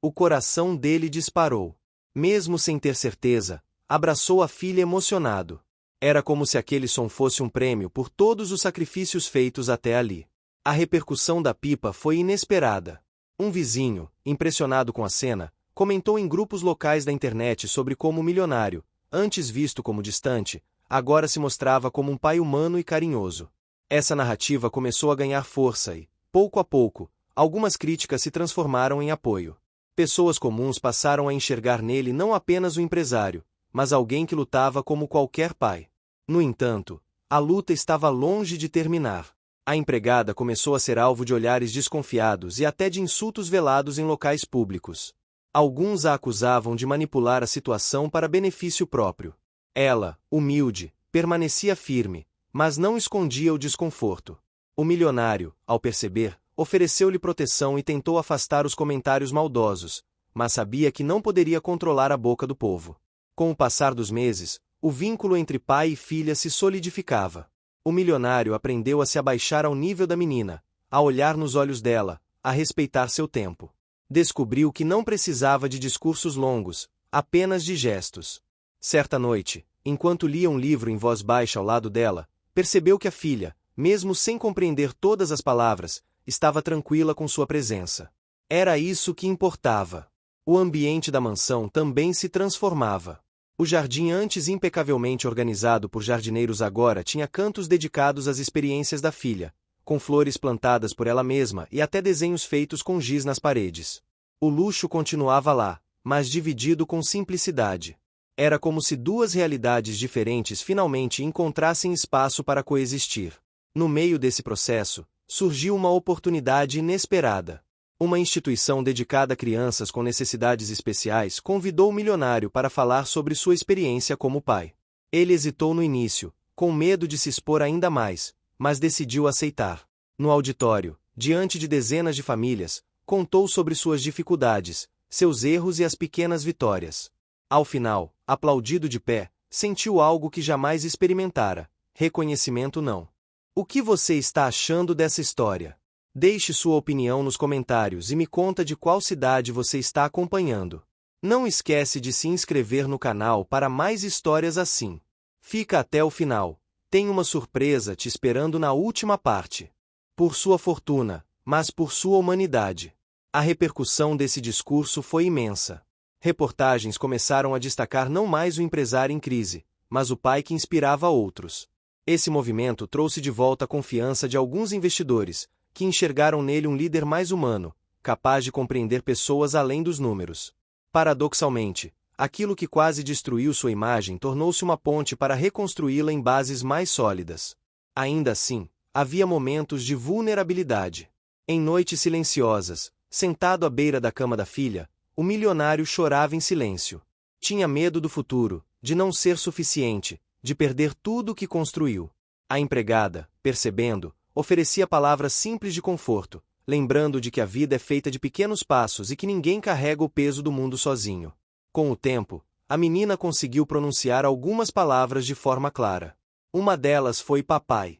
O coração dele disparou. Mesmo sem ter certeza, abraçou a filha emocionado. Era como se aquele som fosse um prêmio por todos os sacrifícios feitos até ali. A repercussão da pipa foi inesperada. Um vizinho, impressionado com a cena, comentou em grupos locais da internet sobre como o milionário, antes visto como distante, agora se mostrava como um pai humano e carinhoso. Essa narrativa começou a ganhar força e, pouco a pouco, algumas críticas se transformaram em apoio. Pessoas comuns passaram a enxergar nele não apenas o empresário, mas alguém que lutava como qualquer pai. No entanto, a luta estava longe de terminar. A empregada começou a ser alvo de olhares desconfiados e até de insultos velados em locais públicos. Alguns a acusavam de manipular a situação para benefício próprio. Ela, humilde, permanecia firme, mas não escondia o desconforto. O milionário, ao perceber, ofereceu-lhe proteção e tentou afastar os comentários maldosos, mas sabia que não poderia controlar a boca do povo. Com o passar dos meses, o vínculo entre pai e filha se solidificava. O milionário aprendeu a se abaixar ao nível da menina, a olhar nos olhos dela, a respeitar seu tempo. Descobriu que não precisava de discursos longos, apenas de gestos. Certa noite, enquanto lia um livro em voz baixa ao lado dela, percebeu que a filha, mesmo sem compreender todas as palavras, estava tranquila com sua presença. Era isso que importava. O ambiente da mansão também se transformava. O jardim antes impecavelmente organizado por jardineiros agora tinha cantos dedicados às experiências da filha, com flores plantadas por ela mesma e até desenhos feitos com giz nas paredes. O luxo continuava lá, mas dividido com simplicidade. Era como se duas realidades diferentes finalmente encontrassem espaço para coexistir. No meio desse processo, surgiu uma oportunidade inesperada. Uma instituição dedicada a crianças com necessidades especiais convidou o milionário para falar sobre sua experiência como pai. Ele hesitou no início, com medo de se expor ainda mais, mas decidiu aceitar. No auditório, diante de dezenas de famílias, contou sobre suas dificuldades, seus erros e as pequenas vitórias. Ao final, aplaudido de pé, sentiu algo que jamais experimentara: reconhecimento não. O que você está achando dessa história? Deixe sua opinião nos comentários e me conta de qual cidade você está acompanhando. Não esquece de se inscrever no canal para mais histórias assim. Fica até o final. Tem uma surpresa te esperando na última parte. Por sua fortuna, mas por sua humanidade. A repercussão desse discurso foi imensa. Reportagens começaram a destacar não mais o empresário em crise, mas o pai que inspirava outros. Esse movimento trouxe de volta a confiança de alguns investidores, que enxergaram nele um líder mais humano, capaz de compreender pessoas além dos números. Paradoxalmente, aquilo que quase destruiu sua imagem tornou-se uma ponte para reconstruí-la em bases mais sólidas. Ainda assim, havia momentos de vulnerabilidade. Em noites silenciosas, sentado à beira da cama da filha, o milionário chorava em silêncio. Tinha medo do futuro, de não ser suficiente, de perder tudo o que construiu. A empregada, percebendo, oferecia palavras simples de conforto, lembrando de que a vida é feita de pequenos passos e que ninguém carrega o peso do mundo sozinho. Com o tempo, a menina conseguiu pronunciar algumas palavras de forma clara. Uma delas foi papai.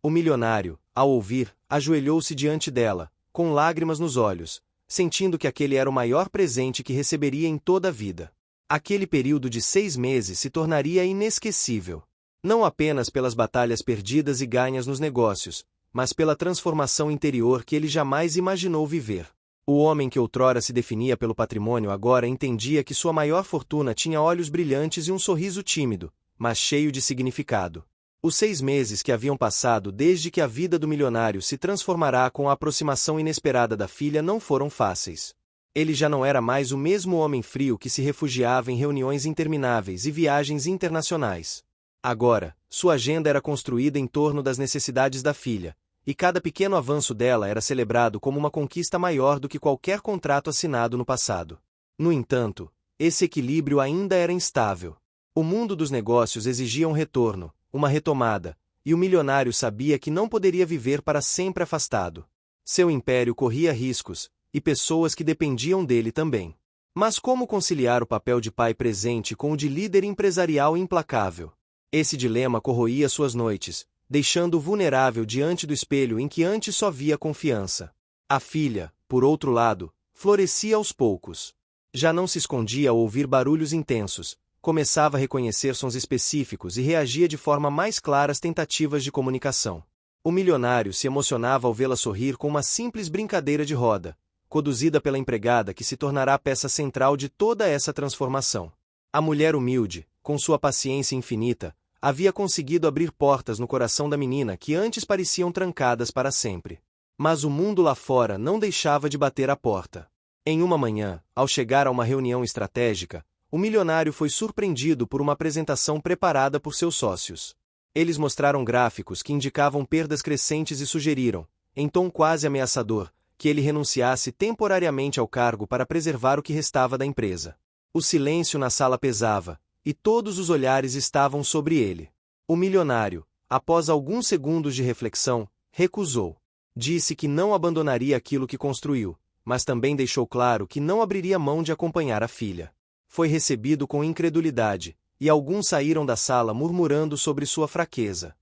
O milionário, ao ouvir, ajoelhou-se diante dela, com lágrimas nos olhos, sentindo que aquele era o maior presente que receberia em toda a vida. Aquele período de 6 meses se tornaria inesquecível. Não apenas pelas batalhas perdidas e ganhas nos negócios, mas pela transformação interior que ele jamais imaginou viver. O homem que outrora se definia pelo patrimônio agora entendia que sua maior fortuna tinha olhos brilhantes e um sorriso tímido, mas cheio de significado. Os 6 meses que haviam passado desde que a vida do milionário se transformará com a aproximação inesperada da filha não foram fáceis. Ele já não era mais o mesmo homem frio que se refugiava em reuniões intermináveis e viagens internacionais. Agora, sua agenda era construída em torno das necessidades da filha, e cada pequeno avanço dela era celebrado como uma conquista maior do que qualquer contrato assinado no passado. No entanto, esse equilíbrio ainda era instável. O mundo dos negócios exigia um retorno, uma retomada, e o milionário sabia que não poderia viver para sempre afastado. Seu império corria riscos, e pessoas que dependiam dele também. Mas como conciliar o papel de pai presente com o de líder empresarial implacável? Esse dilema corroía suas noites, deixando-o vulnerável diante do espelho em que antes só via confiança. A filha, por outro lado, florescia aos poucos. Já não se escondia ao ouvir barulhos intensos, começava a reconhecer sons específicos e reagia de forma mais clara às tentativas de comunicação. O milionário se emocionava ao vê-la sorrir com uma simples brincadeira de roda, conduzida pela empregada que se tornará a peça central de toda essa transformação. A mulher humilde, com sua paciência infinita, havia conseguido abrir portas no coração da menina que antes pareciam trancadas para sempre. Mas o mundo lá fora não deixava de bater à porta. Em uma manhã, ao chegar a uma reunião estratégica, o milionário foi surpreendido por uma apresentação preparada por seus sócios. Eles mostraram gráficos que indicavam perdas crescentes e sugeriram, em tom quase ameaçador, que ele renunciasse temporariamente ao cargo para preservar o que restava da empresa. O silêncio na sala pesava, e todos os olhares estavam sobre ele. O milionário, após alguns segundos de reflexão, recusou. Disse que não abandonaria aquilo que construiu, mas também deixou claro que não abriria mão de acompanhar a filha. Foi recebido com incredulidade, e alguns saíram da sala murmurando sobre sua fraqueza.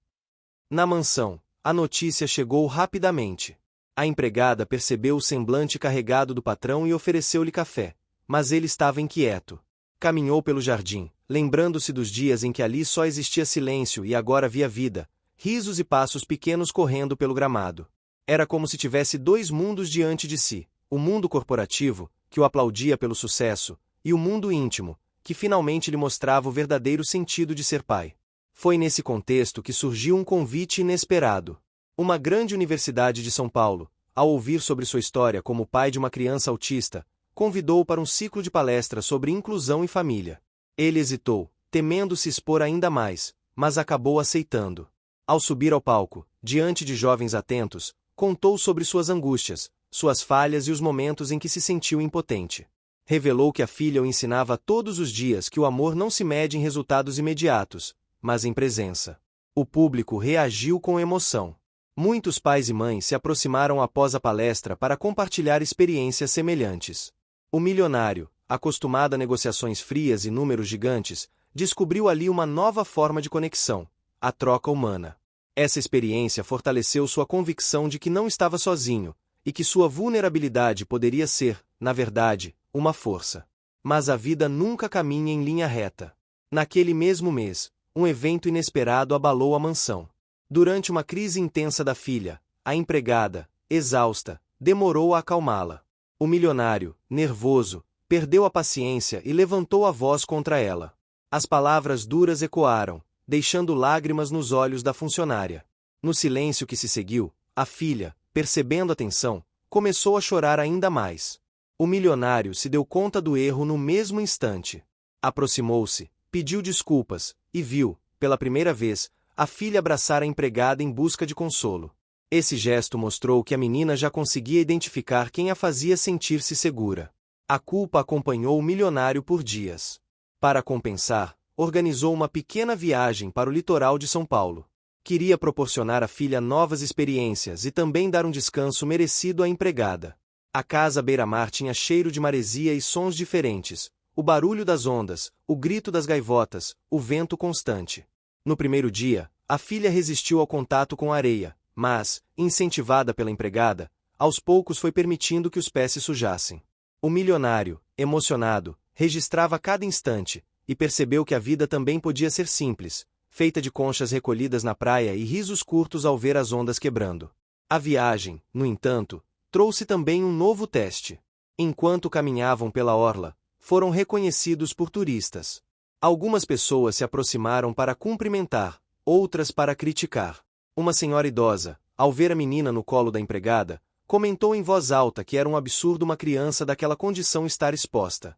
Na mansão, a notícia chegou rapidamente. A empregada percebeu o semblante carregado do patrão e ofereceu-lhe café, mas ele estava inquieto. Caminhou pelo jardim, lembrando-se dos dias em que ali só existia silêncio e agora havia vida, risos e passos pequenos correndo pelo gramado. Era como se tivesse dois mundos diante de si, o mundo corporativo, que o aplaudia pelo sucesso, e o mundo íntimo, que finalmente lhe mostrava o verdadeiro sentido de ser pai. Foi nesse contexto que surgiu um convite inesperado. Uma grande universidade de São Paulo, ao ouvir sobre sua história como pai de uma criança autista, convidou-o para um ciclo de palestras sobre inclusão e família. Ele hesitou, temendo se expor ainda mais, mas acabou aceitando. Ao subir ao palco, diante de jovens atentos, contou sobre suas angústias, suas falhas e os momentos em que se sentiu impotente. Revelou que a filha o ensinava todos os dias que o amor não se mede em resultados imediatos, mas em presença. O público reagiu com emoção. Muitos pais e mães se aproximaram após a palestra para compartilhar experiências semelhantes. O milionário, acostumado a negociações frias e números gigantes, descobriu ali uma nova forma de conexão, a troca humana. Essa experiência fortaleceu sua convicção de que não estava sozinho, e que sua vulnerabilidade poderia ser, na verdade, uma força. Mas a vida nunca caminha em linha reta. Naquele mesmo mês, um evento inesperado abalou a mansão. Durante uma crise intensa da filha, a empregada, exausta, demorou a acalmá-la. O milionário, nervoso, perdeu a paciência e levantou a voz contra ela. As palavras duras ecoaram, deixando lágrimas nos olhos da funcionária. No silêncio que se seguiu, a filha, percebendo a tensão, começou a chorar ainda mais. O milionário se deu conta do erro no mesmo instante. Aproximou-se, pediu desculpas, e viu, pela primeira vez, a filha abraçar a empregada em busca de consolo. Esse gesto mostrou que a menina já conseguia identificar quem a fazia sentir-se segura. A culpa acompanhou o milionário por dias. Para compensar, organizou uma pequena viagem para o litoral de São Paulo. Queria proporcionar à filha novas experiências e também dar um descanso merecido à empregada. A casa à beira-mar tinha cheiro de maresia e sons diferentes, o barulho das ondas, o grito das gaivotas, o vento constante. No primeiro dia, a filha resistiu ao contato com a areia, mas, incentivada pela empregada, aos poucos foi permitindo que os pés se sujassem. O milionário, emocionado, registrava cada instante, e percebeu que a vida também podia ser simples, feita de conchas recolhidas na praia e risos curtos ao ver as ondas quebrando. A viagem, no entanto, trouxe também um novo teste. Enquanto caminhavam pela orla, foram reconhecidos por turistas. Algumas pessoas se aproximaram para cumprimentar, outras para criticar. Uma senhora idosa, ao ver a menina no colo da empregada, comentou em voz alta que era um absurdo uma criança daquela condição estar exposta.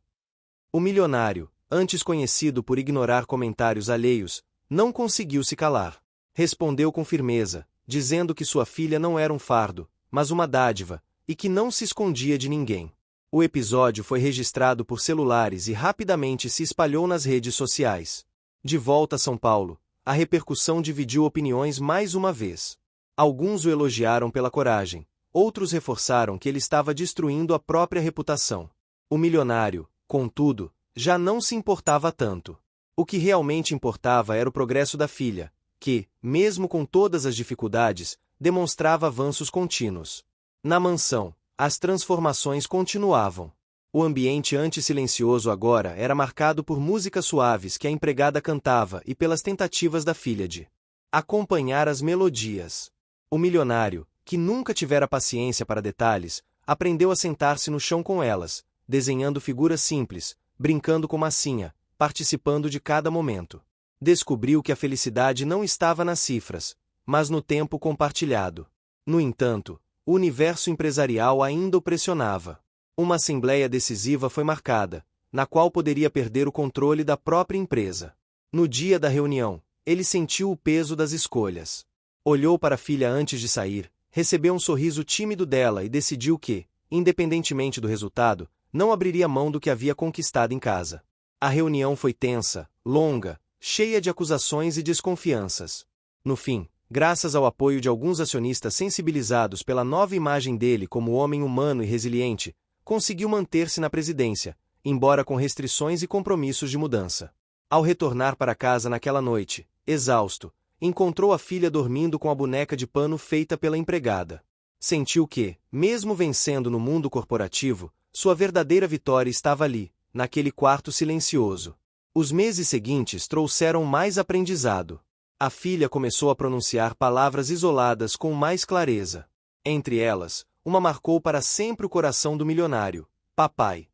O milionário, antes conhecido por ignorar comentários alheios, não conseguiu se calar. Respondeu com firmeza, dizendo que sua filha não era um fardo, mas uma dádiva, e que não se escondia de ninguém. O episódio foi registrado por celulares e rapidamente se espalhou nas redes sociais. De volta a São Paulo, a repercussão dividiu opiniões mais uma vez. Alguns o elogiaram pela coragem, outros reforçaram que ele estava destruindo a própria reputação. O milionário, Contudo, já não se importava tanto. O que realmente importava era o progresso da filha, que, mesmo com todas as dificuldades, demonstrava avanços contínuos. Na mansão, as transformações continuavam. O ambiente antes silencioso agora era marcado por músicas suaves que a empregada cantava e pelas tentativas da filha de acompanhar as melodias. O milionário, que nunca tivera paciência para detalhes, aprendeu a sentar-se no chão com elas, desenhando figuras simples, brincando com massinha, participando de cada momento. Descobriu que a felicidade não estava nas cifras, mas no tempo compartilhado. No entanto, o universo empresarial ainda o pressionava. Uma assembleia decisiva foi marcada, na qual poderia perder o controle da própria empresa. No dia da reunião, ele sentiu o peso das escolhas. Olhou para a filha antes de sair, recebeu um sorriso tímido dela e decidiu que, independentemente do resultado, não abriria mão do que havia conquistado em casa. A reunião foi tensa, longa, cheia de acusações e desconfianças. No fim, graças ao apoio de alguns acionistas sensibilizados pela nova imagem dele como homem humano e resiliente, conseguiu manter-se na presidência, embora com restrições e compromissos de mudança. Ao retornar para casa naquela noite, exausto, encontrou a filha dormindo com a boneca de pano feita pela empregada. Sentiu que, mesmo vencendo no mundo corporativo, sua verdadeira vitória estava ali, naquele quarto silencioso. Os meses seguintes trouxeram mais aprendizado. A filha começou a pronunciar palavras isoladas com mais clareza. Entre elas, uma marcou para sempre o coração do milionário: papai.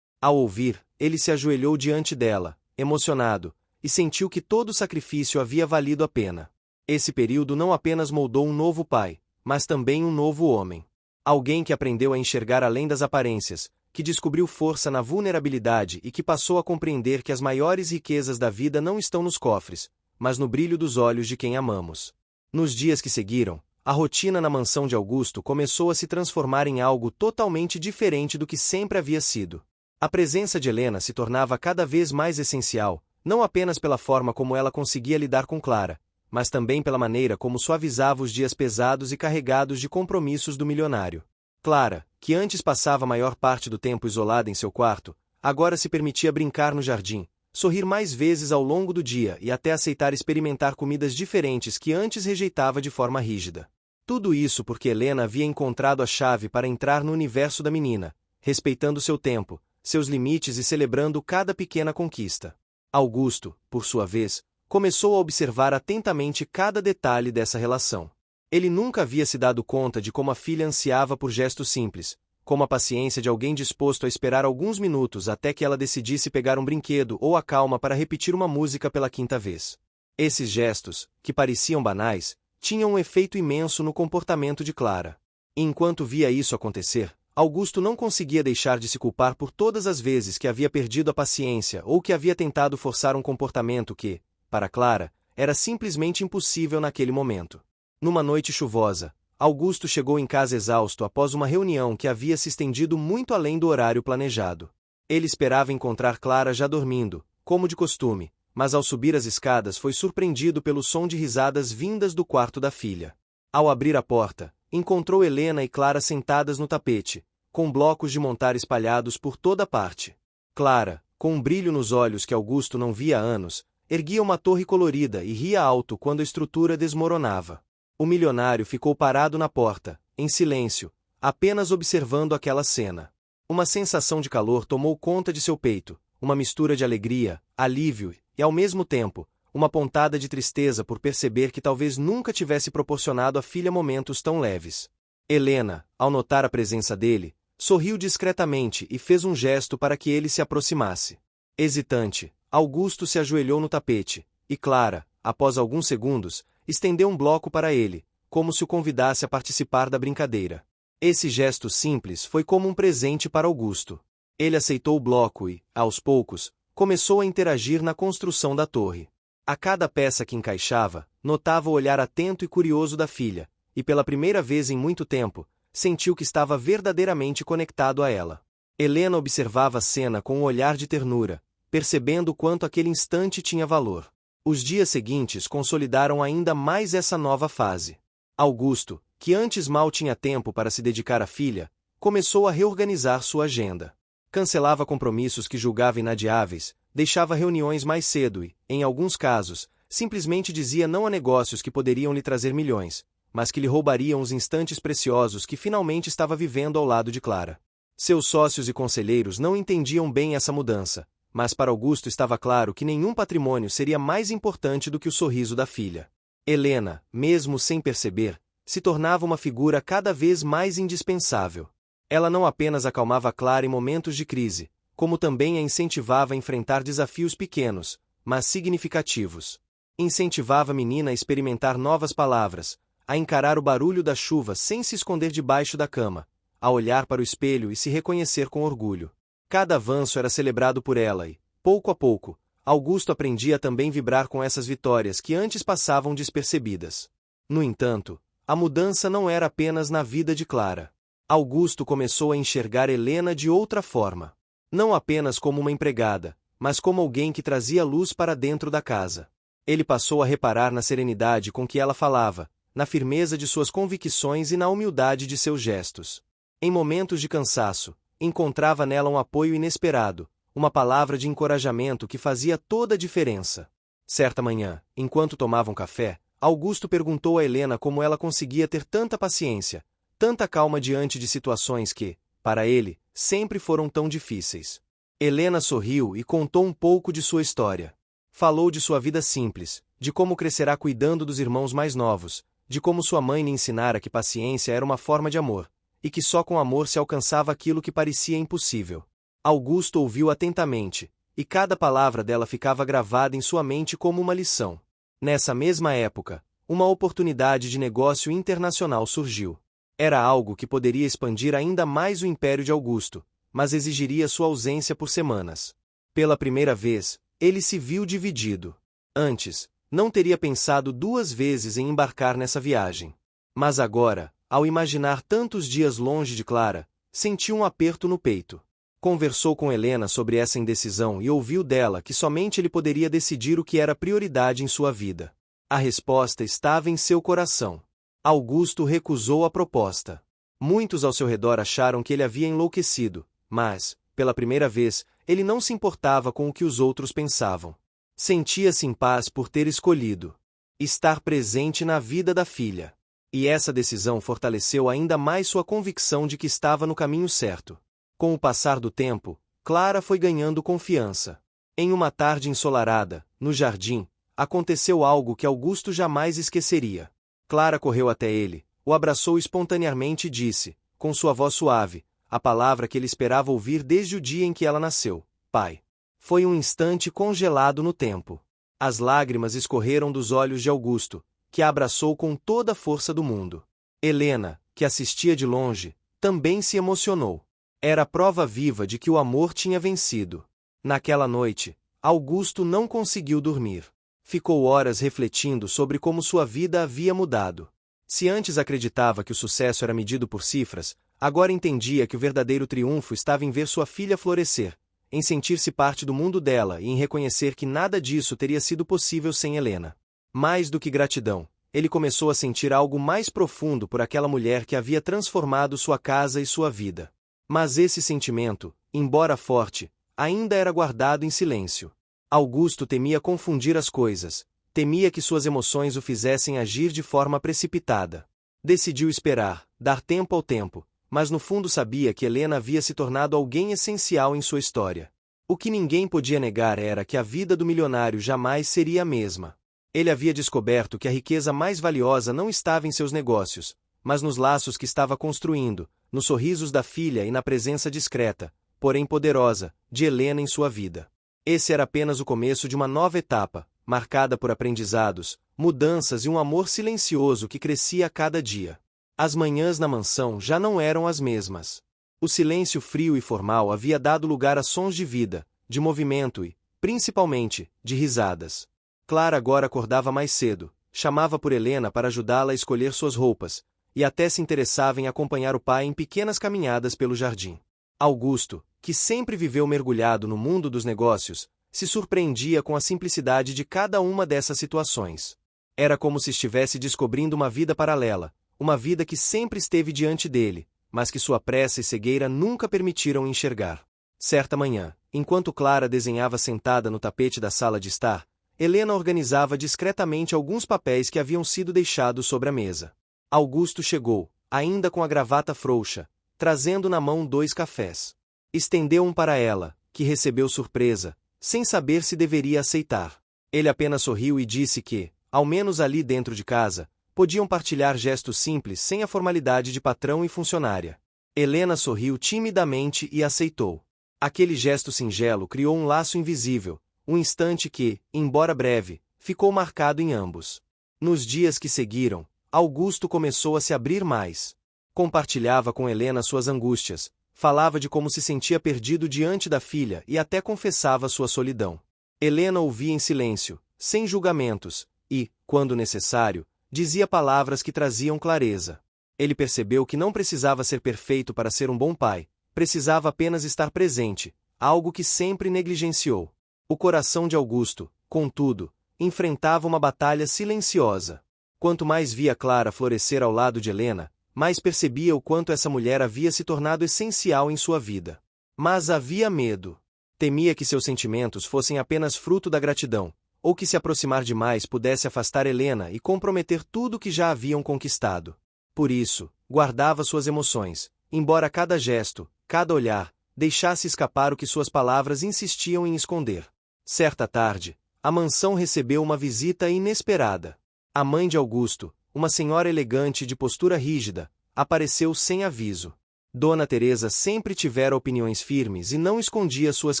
Ao ouvir, ele se ajoelhou diante dela, emocionado, e sentiu que todo o sacrifício havia valido a pena. Esse período não apenas moldou um novo pai, mas também um novo homem. Alguém que aprendeu a enxergar além das aparências, que descobriu força na vulnerabilidade e que passou a compreender que as maiores riquezas da vida não estão nos cofres, mas no brilho dos olhos de quem amamos. Nos dias que seguiram, a rotina na mansão de Augusto começou a se transformar em algo totalmente diferente do que sempre havia sido. A presença de Helena se tornava cada vez mais essencial, não apenas pela forma como ela conseguia lidar com Clara, mas também pela maneira como suavizava os dias pesados e carregados de compromissos do milionário. Clara, que antes passava a maior parte do tempo isolada em seu quarto, agora se permitia brincar no jardim, sorrir mais vezes ao longo do dia e até aceitar experimentar comidas diferentes que antes rejeitava de forma rígida. Tudo isso porque Helena havia encontrado a chave para entrar no universo da menina, respeitando seu tempo, seus limites e celebrando cada pequena conquista. Augusto, por sua vez, começou a observar atentamente cada detalhe dessa relação. Ele nunca havia se dado conta de como a filha ansiava por gestos simples, como a paciência de alguém disposto a esperar alguns minutos até que ela decidisse pegar um brinquedo ou a calma para repetir uma música pela quinta vez. Esses gestos, que pareciam banais, tinham um efeito imenso no comportamento de Clara. E enquanto via isso acontecer, Augusto não conseguia deixar de se culpar por todas as vezes que havia perdido a paciência ou que havia tentado forçar um comportamento que, para Clara, era simplesmente impossível naquele momento. Numa noite chuvosa, Augusto chegou em casa exausto após uma reunião que havia se estendido muito além do horário planejado. Ele esperava encontrar Clara já dormindo, como de costume, mas ao subir as escadas foi surpreendido pelo som de risadas vindas do quarto da filha. Ao abrir a porta, encontrou Helena e Clara sentadas no tapete, com blocos de montar espalhados por toda parte. Clara, com um brilho nos olhos que Augusto não via há anos, erguia uma torre colorida e ria alto quando a estrutura desmoronava. O milionário ficou parado na porta, em silêncio, apenas observando aquela cena. Uma sensação de calor tomou conta de seu peito, uma mistura de alegria, alívio e, ao mesmo tempo, uma pontada de tristeza por perceber que talvez nunca tivesse proporcionado à filha momentos tão leves. Helena, ao notar a presença dele, sorriu discretamente e fez um gesto para que ele se aproximasse. Hesitante, Augusto se ajoelhou no tapete, e Clara, após alguns segundos, estendeu um bloco para ele, como se o convidasse a participar da brincadeira. Esse gesto simples foi como um presente para Augusto. Ele aceitou o bloco e, aos poucos, começou a interagir na construção da torre. A cada peça que encaixava, notava o olhar atento e curioso da filha, e pela primeira vez em muito tempo, sentiu que estava verdadeiramente conectado a ela. Helena observava a cena com um olhar de ternura, percebendo quanto aquele instante tinha valor. Os dias seguintes consolidaram ainda mais essa nova fase. Augusto, que antes mal tinha tempo para se dedicar à filha, começou a reorganizar sua agenda. Cancelava compromissos que julgava inadiáveis, deixava reuniões mais cedo e, em alguns casos, simplesmente dizia não a negócios que poderiam lhe trazer milhões, mas que lhe roubariam os instantes preciosos que finalmente estava vivendo ao lado de Clara. Seus sócios e conselheiros não entendiam bem essa mudança, mas para Augusto estava claro que nenhum patrimônio seria mais importante do que o sorriso da filha. Helena, mesmo sem perceber, se tornava uma figura cada vez mais indispensável. Ela não apenas acalmava Clara em momentos de crise, como também a incentivava a enfrentar desafios pequenos, mas significativos. Incentivava a menina a experimentar novas palavras, a encarar o barulho da chuva sem se esconder debaixo da cama, a olhar para o espelho e se reconhecer com orgulho. Cada avanço era celebrado por ela e, pouco a pouco, Augusto aprendia a também vibrar com essas vitórias que antes passavam despercebidas. No entanto, a mudança não era apenas na vida de Clara. Augusto começou a enxergar Helena de outra forma. Não apenas como uma empregada, mas como alguém que trazia luz para dentro da casa. Ele passou a reparar na serenidade com que ela falava, na firmeza de suas convicções e na humildade de seus gestos. Em momentos de cansaço, encontrava nela um apoio inesperado, uma palavra de encorajamento que fazia toda a diferença. Certa manhã, enquanto tomavam café, Augusto perguntou a Helena como ela conseguia ter tanta paciência, tanta calma diante de situações que, para ele, sempre foram tão difíceis. Helena sorriu e contou um pouco de sua história. Falou de sua vida simples, de como crescerá cuidando dos irmãos mais novos, de como sua mãe lhe ensinara que paciência era uma forma de amor, e que só com amor se alcançava aquilo que parecia impossível. Augusto ouviu atentamente, e cada palavra dela ficava gravada em sua mente como uma lição. Nessa mesma época, uma oportunidade de negócio internacional surgiu. Era algo que poderia expandir ainda mais o império de Augusto, mas exigiria sua ausência por semanas. Pela primeira vez, ele se viu dividido. Antes, não teria pensado duas vezes em embarcar nessa viagem. Mas agora, ao imaginar tantos dias longe de Clara, sentiu um aperto no peito. Conversou com Helena sobre essa indecisão e ouviu dela que somente ele poderia decidir o que era prioridade em sua vida. A resposta estava em seu coração. Augusto recusou a proposta. Muitos ao seu redor acharam que ele havia enlouquecido, mas, pela primeira vez, ele não se importava com o que os outros pensavam. Sentia-se em paz por ter escolhido estar presente na vida da filha. E essa decisão fortaleceu ainda mais sua convicção de que estava no caminho certo. Com o passar do tempo, Clara foi ganhando confiança. Em uma tarde ensolarada, no jardim, aconteceu algo que Augusto jamais esqueceria. Clara correu até ele, o abraçou espontaneamente e disse, com sua voz suave, a palavra que ele esperava ouvir desde o dia em que ela nasceu: pai. Foi um instante congelado no tempo. As lágrimas escorreram dos olhos de Augusto, que a abraçou com toda a força do mundo. Helena, que assistia de longe, também se emocionou. Era a prova viva de que o amor tinha vencido. Naquela noite, Augusto não conseguiu dormir. Ficou horas refletindo sobre como sua vida havia mudado. Se antes acreditava que o sucesso era medido por cifras, agora entendia que o verdadeiro triunfo estava em ver sua filha florescer, em sentir-se parte do mundo dela e em reconhecer que nada disso teria sido possível sem Helena. Mais do que gratidão, ele começou a sentir algo mais profundo por aquela mulher que havia transformado sua casa e sua vida. Mas esse sentimento, embora forte, ainda era guardado em silêncio. Augusto temia confundir as coisas, temia que suas emoções o fizessem agir de forma precipitada. Decidiu esperar, dar tempo ao tempo, mas no fundo sabia que Helena havia se tornado alguém essencial em sua história. O que ninguém podia negar era que a vida do milionário jamais seria a mesma. Ele havia descoberto que a riqueza mais valiosa não estava em seus negócios, mas nos laços que estava construindo, nos sorrisos da filha e na presença discreta, porém poderosa, de Helena em sua vida. Esse era apenas o começo de uma nova etapa, marcada por aprendizados, mudanças e um amor silencioso que crescia a cada dia. As manhãs na mansão já não eram as mesmas. O silêncio frio e formal havia dado lugar a sons de vida, de movimento e, principalmente, de risadas. Clara agora acordava mais cedo, chamava por Helena para ajudá-la a escolher suas roupas, e até se interessava em acompanhar o pai em pequenas caminhadas pelo jardim. Augusto, que sempre viveu mergulhado no mundo dos negócios, se surpreendia com a simplicidade de cada uma dessas situações. Era como se estivesse descobrindo uma vida paralela, uma vida que sempre esteve diante dele, mas que sua pressa e cegueira nunca permitiram enxergar. Certa manhã, enquanto Clara desenhava sentada no tapete da sala de estar, Helena organizava discretamente alguns papéis que haviam sido deixados sobre a mesa. Augusto chegou, ainda com a gravata frouxa, trazendo na mão 2 cafés. Estendeu um para ela, que recebeu surpresa, sem saber se deveria aceitar. Ele apenas sorriu e disse que, ao menos ali dentro de casa, podiam partilhar gestos simples sem a formalidade de patrão e funcionária. Helena sorriu timidamente e aceitou. Aquele gesto singelo criou um laço invisível, um instante que, embora breve, ficou marcado em ambos. Nos dias que seguiram, Augusto começou a se abrir mais. Compartilhava com Helena suas angústias, falava de como se sentia perdido diante da filha e até confessava sua solidão. Helena ouvia em silêncio, sem julgamentos, e, quando necessário, dizia palavras que traziam clareza. Ele percebeu que não precisava ser perfeito para ser um bom pai, precisava apenas estar presente, algo que sempre negligenciou. O coração de Augusto, contudo, enfrentava uma batalha silenciosa. Quanto mais via Clara florescer ao lado de Helena, mais percebia o quanto essa mulher havia se tornado essencial em sua vida. Mas havia medo. Temia que seus sentimentos fossem apenas fruto da gratidão, ou que se aproximar demais pudesse afastar Helena e comprometer tudo que já haviam conquistado. Por isso, guardava suas emoções, embora cada gesto, cada olhar, deixasse escapar o que suas palavras insistiam em esconder. Certa tarde, a mansão recebeu uma visita inesperada. A mãe de Augusto, uma senhora elegante de postura rígida, apareceu sem aviso. Dona Teresa sempre tivera opiniões firmes e não escondia suas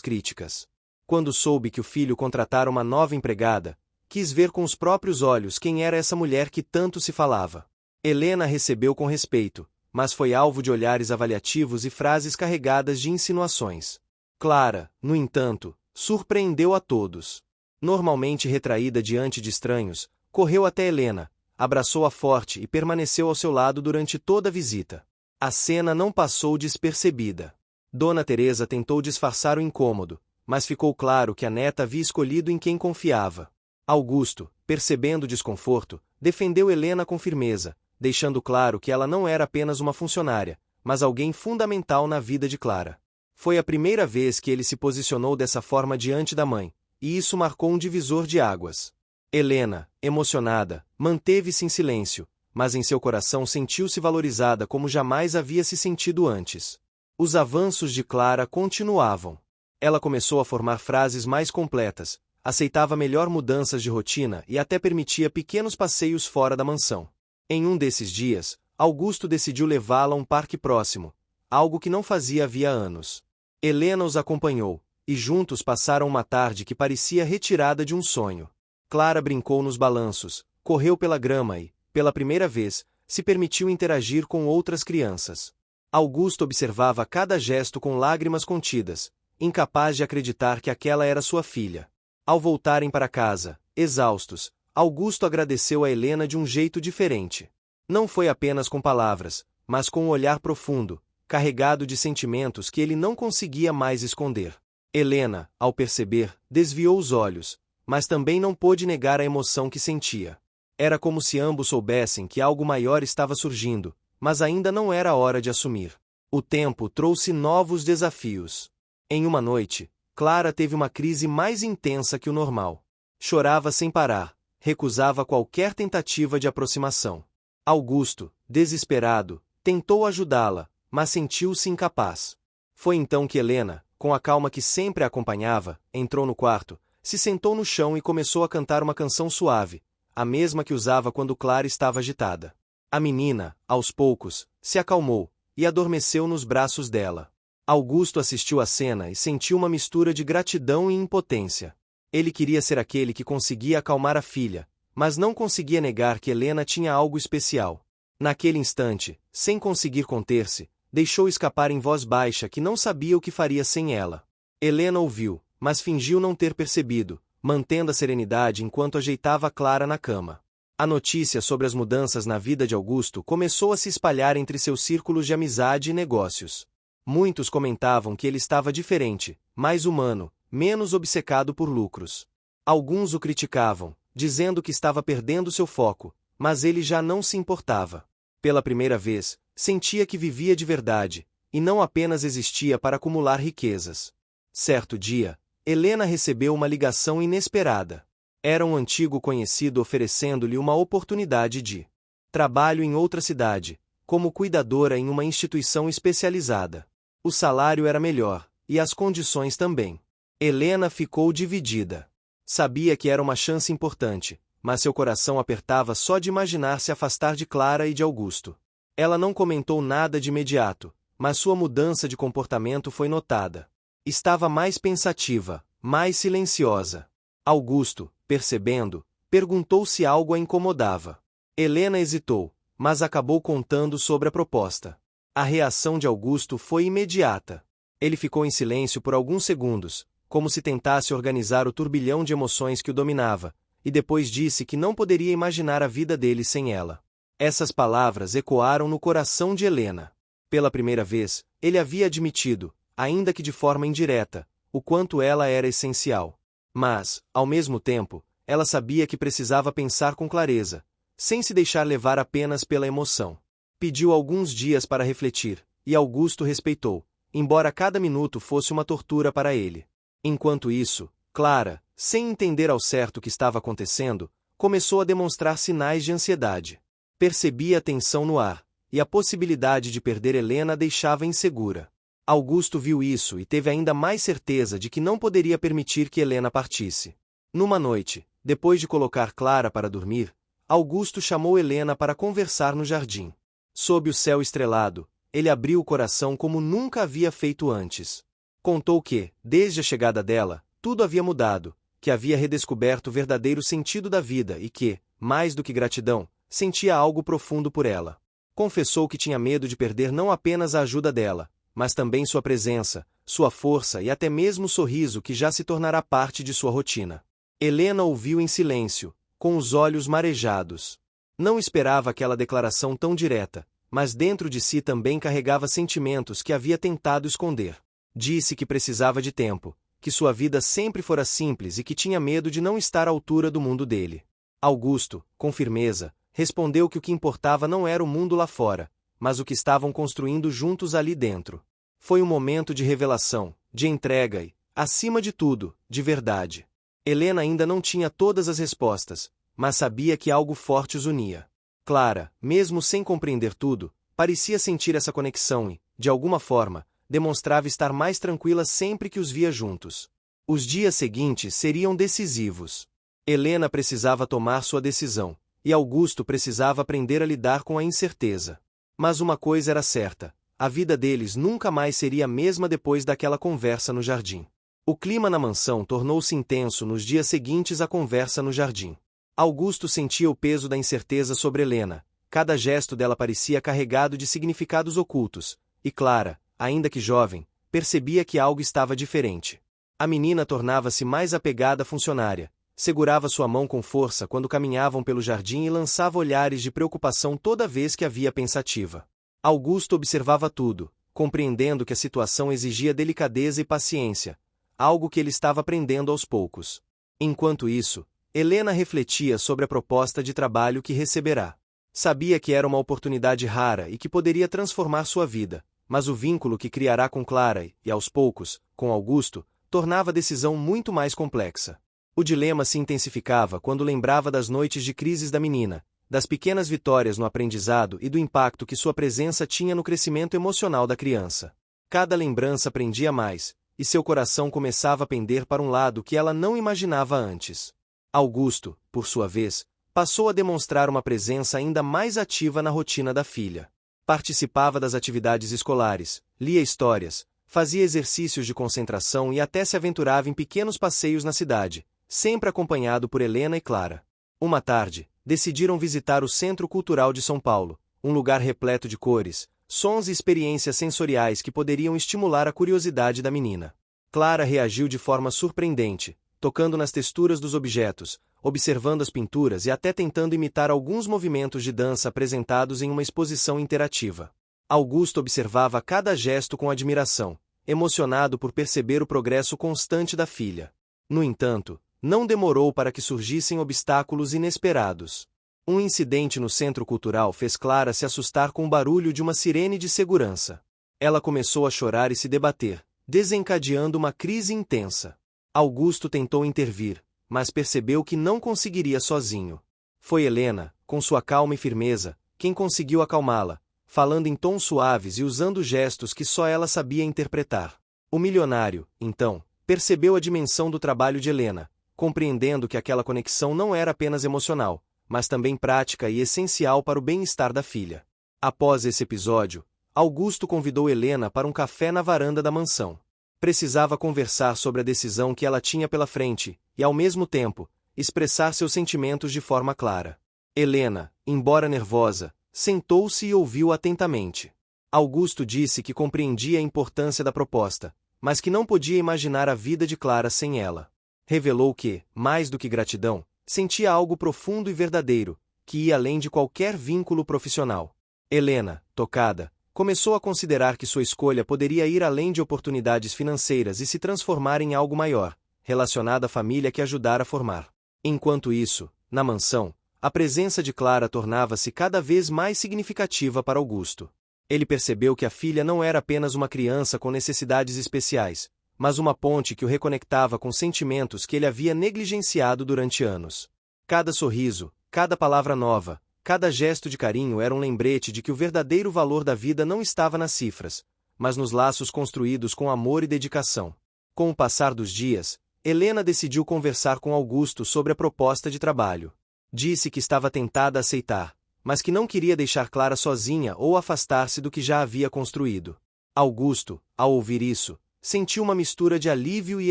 críticas. Quando soube que o filho contratara uma nova empregada, quis ver com os próprios olhos quem era essa mulher que tanto se falava. Helena recebeu com respeito, mas foi alvo de olhares avaliativos e frases carregadas de insinuações. Clara, no entanto, surpreendeu a todos. Normalmente retraída diante de estranhos, correu até Helena, abraçou-a forte e permaneceu ao seu lado durante toda a visita. A cena não passou despercebida. Dona Teresa tentou disfarçar o incômodo, mas ficou claro que a neta havia escolhido em quem confiava. Augusto, percebendo o desconforto, defendeu Helena com firmeza, deixando claro que ela não era apenas uma funcionária, mas alguém fundamental na vida de Clara. Foi a primeira vez que ele se posicionou dessa forma diante da mãe, e isso marcou um divisor de águas. Helena, emocionada, manteve-se em silêncio, mas em seu coração sentiu-se valorizada como jamais havia se sentido antes. Os avanços de Clara continuavam. Ela começou a formar frases mais completas, aceitava melhor mudanças de rotina e até permitia pequenos passeios fora da mansão. Em um desses dias, Augusto decidiu levá-la a um parque próximo, algo que não fazia havia anos. Helena os acompanhou, e juntos passaram uma tarde que parecia retirada de um sonho. Clara brincou nos balanços, correu pela grama e, pela primeira vez, se permitiu interagir com outras crianças. Augusto observava cada gesto com lágrimas contidas, incapaz de acreditar que aquela era sua filha. Ao voltarem para casa, exaustos, Augusto agradeceu a Helena de um jeito diferente. Não foi apenas com palavras, mas com um olhar profundo, carregado de sentimentos que ele não conseguia mais esconder. Helena, ao perceber, desviou os olhos, mas também não pôde negar a emoção que sentia. Era como se ambos soubessem que algo maior estava surgindo, mas ainda não era a hora de assumir. O tempo trouxe novos desafios. Em uma noite, Clara teve uma crise mais intensa que o normal. Chorava sem parar, recusava qualquer tentativa de aproximação. Augusto, desesperado, tentou ajudá-la, mas sentiu-se incapaz. Foi então que Helena, com a calma que sempre a acompanhava, entrou no quarto, se sentou no chão e começou a cantar uma canção suave, a mesma que usava quando Clara estava agitada. A menina, aos poucos, se acalmou e adormeceu nos braços dela. Augusto assistiu à cena e sentiu uma mistura de gratidão e impotência. Ele queria ser aquele que conseguia acalmar a filha, mas não conseguia negar que Helena tinha algo especial. Naquele instante, sem conseguir conter-se, deixou escapar em voz baixa que não sabia o que faria sem ela. Helena ouviu, mas fingiu não ter percebido, mantendo a serenidade enquanto ajeitava Clara na cama. A notícia sobre as mudanças na vida de Augusto começou a se espalhar entre seus círculos de amizade e negócios. Muitos comentavam que ele estava diferente, mais humano, menos obcecado por lucros. Alguns o criticavam, dizendo que estava perdendo seu foco, mas ele já não se importava. Pela primeira vez, sentia que vivia de verdade, e não apenas existia para acumular riquezas. Certo dia, Helena recebeu uma ligação inesperada. Era um antigo conhecido oferecendo-lhe uma oportunidade de trabalho em outra cidade, como cuidadora em uma instituição especializada. O salário era melhor, e as condições também. Helena ficou dividida. Sabia que era uma chance importante, mas seu coração apertava só de imaginar se afastar de Clara e de Augusto. Ela não comentou nada de imediato, mas sua mudança de comportamento foi notada. Estava mais pensativa, mais silenciosa. Augusto, percebendo, perguntou se algo a incomodava. Helena hesitou, mas acabou contando sobre a proposta. A reação de Augusto foi imediata. Ele ficou em silêncio por alguns segundos, como se tentasse organizar o turbilhão de emoções que o dominava, e depois disse que não poderia imaginar a vida dele sem ela. Essas palavras ecoaram no coração de Helena. Pela primeira vez, ele havia admitido, ainda que de forma indireta, o quanto ela era essencial. Mas, ao mesmo tempo, ela sabia que precisava pensar com clareza, sem se deixar levar apenas pela emoção. Pediu alguns dias para refletir, e Augusto respeitou, embora cada minuto fosse uma tortura para ele. Enquanto isso, Clara, sem entender ao certo o que estava acontecendo, começou a demonstrar sinais de ansiedade. Percebia a tensão no ar, e a possibilidade de perder Helena a deixava insegura. Augusto viu isso e teve ainda mais certeza de que não poderia permitir que Helena partisse. Numa noite, depois de colocar Clara para dormir, Augusto chamou Helena para conversar no jardim. Sob o céu estrelado, ele abriu o coração como nunca havia feito antes. Contou que, desde a chegada dela, tudo havia mudado, que havia redescoberto o verdadeiro sentido da vida e que, mais do que gratidão, sentia algo profundo por ela. Confessou que tinha medo de perder não apenas a ajuda dela, mas também sua presença, sua força e até mesmo o sorriso que já se tornará parte de sua rotina. Helena ouviu em silêncio, com os olhos marejados. Não esperava aquela declaração tão direta, mas dentro de si também carregava sentimentos que havia tentado esconder. Disse que precisava de tempo, que sua vida sempre fora simples e que tinha medo de não estar à altura do mundo dele. Augusto, com firmeza, respondeu que o que importava não era o mundo lá fora, mas o que estavam construindo juntos ali dentro. Foi um momento de revelação, de entrega e, acima de tudo, de verdade. Helena ainda não tinha todas as respostas, mas sabia que algo forte os unia. Clara, mesmo sem compreender tudo, parecia sentir essa conexão e, de alguma forma, demonstrava estar mais tranquila sempre que os via juntos. Os dias seguintes seriam decisivos. Helena precisava tomar sua decisão, e Augusto precisava aprender a lidar com a incerteza. Mas uma coisa era certa, a vida deles nunca mais seria a mesma depois daquela conversa no jardim. O clima na mansão tornou-se intenso nos dias seguintes à conversa no jardim. Augusto sentia o peso da incerteza sobre Helena, cada gesto dela parecia carregado de significados ocultos, e Clara, ainda que jovem, percebia que algo estava diferente. A menina tornava-se mais apegada à funcionária, segurava sua mão com força quando caminhavam pelo jardim e lançava olhares de preocupação toda vez que a via pensativa. Augusto observava tudo, compreendendo que a situação exigia delicadeza e paciência, algo que ele estava aprendendo aos poucos. Enquanto isso, Helena refletia sobre a proposta de trabalho que receberá. Sabia que era uma oportunidade rara e que poderia transformar sua vida, mas o vínculo que criará com Clara e, aos poucos, com Augusto, tornava a decisão muito mais complexa. O dilema se intensificava quando lembrava das noites de crises da menina, das pequenas vitórias no aprendizado e do impacto que sua presença tinha no crescimento emocional da criança. Cada lembrança prendia mais, e seu coração começava a pender para um lado que ela não imaginava antes. Augusto, por sua vez, passou a demonstrar uma presença ainda mais ativa na rotina da filha. Participava das atividades escolares, lia histórias, fazia exercícios de concentração e até se aventurava em pequenos passeios na cidade, sempre acompanhado por Helena e Clara. Uma tarde, decidiram visitar o Centro Cultural de São Paulo, um lugar repleto de cores, sons e experiências sensoriais que poderiam estimular a curiosidade da menina. Clara reagiu de forma surpreendente, tocando nas texturas dos objetos, observando as pinturas e até tentando imitar alguns movimentos de dança apresentados em uma exposição interativa. Augusto observava cada gesto com admiração, emocionado por perceber o progresso constante da filha. No entanto, não demorou para que surgissem obstáculos inesperados. Um incidente no centro cultural fez Clara se assustar com o barulho de uma sirene de segurança. Ela começou a chorar e se debater, desencadeando uma crise intensa. Augusto tentou intervir, mas percebeu que não conseguiria sozinho. Foi Helena, com sua calma e firmeza, quem conseguiu acalmá-la, falando em tons suaves e usando gestos que só ela sabia interpretar. O milionário, então, percebeu a dimensão do trabalho de Helena, compreendendo que aquela conexão não era apenas emocional, mas também prática e essencial para o bem-estar da filha. Após esse episódio, Augusto convidou Helena para um café na varanda da mansão. Precisava conversar sobre a decisão que ela tinha pela frente e, ao mesmo tempo, expressar seus sentimentos de forma clara. Helena, embora nervosa, sentou-se e ouviu atentamente. Augusto disse que compreendia a importância da proposta, mas que não podia imaginar a vida de Clara sem ela. Revelou que, mais do que gratidão, sentia algo profundo e verdadeiro, que ia além de qualquer vínculo profissional. Helena, tocada, começou a considerar que sua escolha poderia ir além de oportunidades financeiras e se transformar em algo maior, relacionado à família que ajudara a formar. Enquanto isso, na mansão, a presença de Clara tornava-se cada vez mais significativa para Augusto. Ele percebeu que a filha não era apenas uma criança com necessidades especiais, mas uma ponte que o reconectava com sentimentos que ele havia negligenciado durante anos. Cada sorriso, cada palavra nova, cada gesto de carinho era um lembrete de que o verdadeiro valor da vida não estava nas cifras, mas nos laços construídos com amor e dedicação. Com o passar dos dias, Helena decidiu conversar com Augusto sobre a proposta de trabalho. Disse que estava tentada a aceitar, mas que não queria deixar Clara sozinha ou afastar-se do que já havia construído. Augusto, ao ouvir isso, sentiu uma mistura de alívio e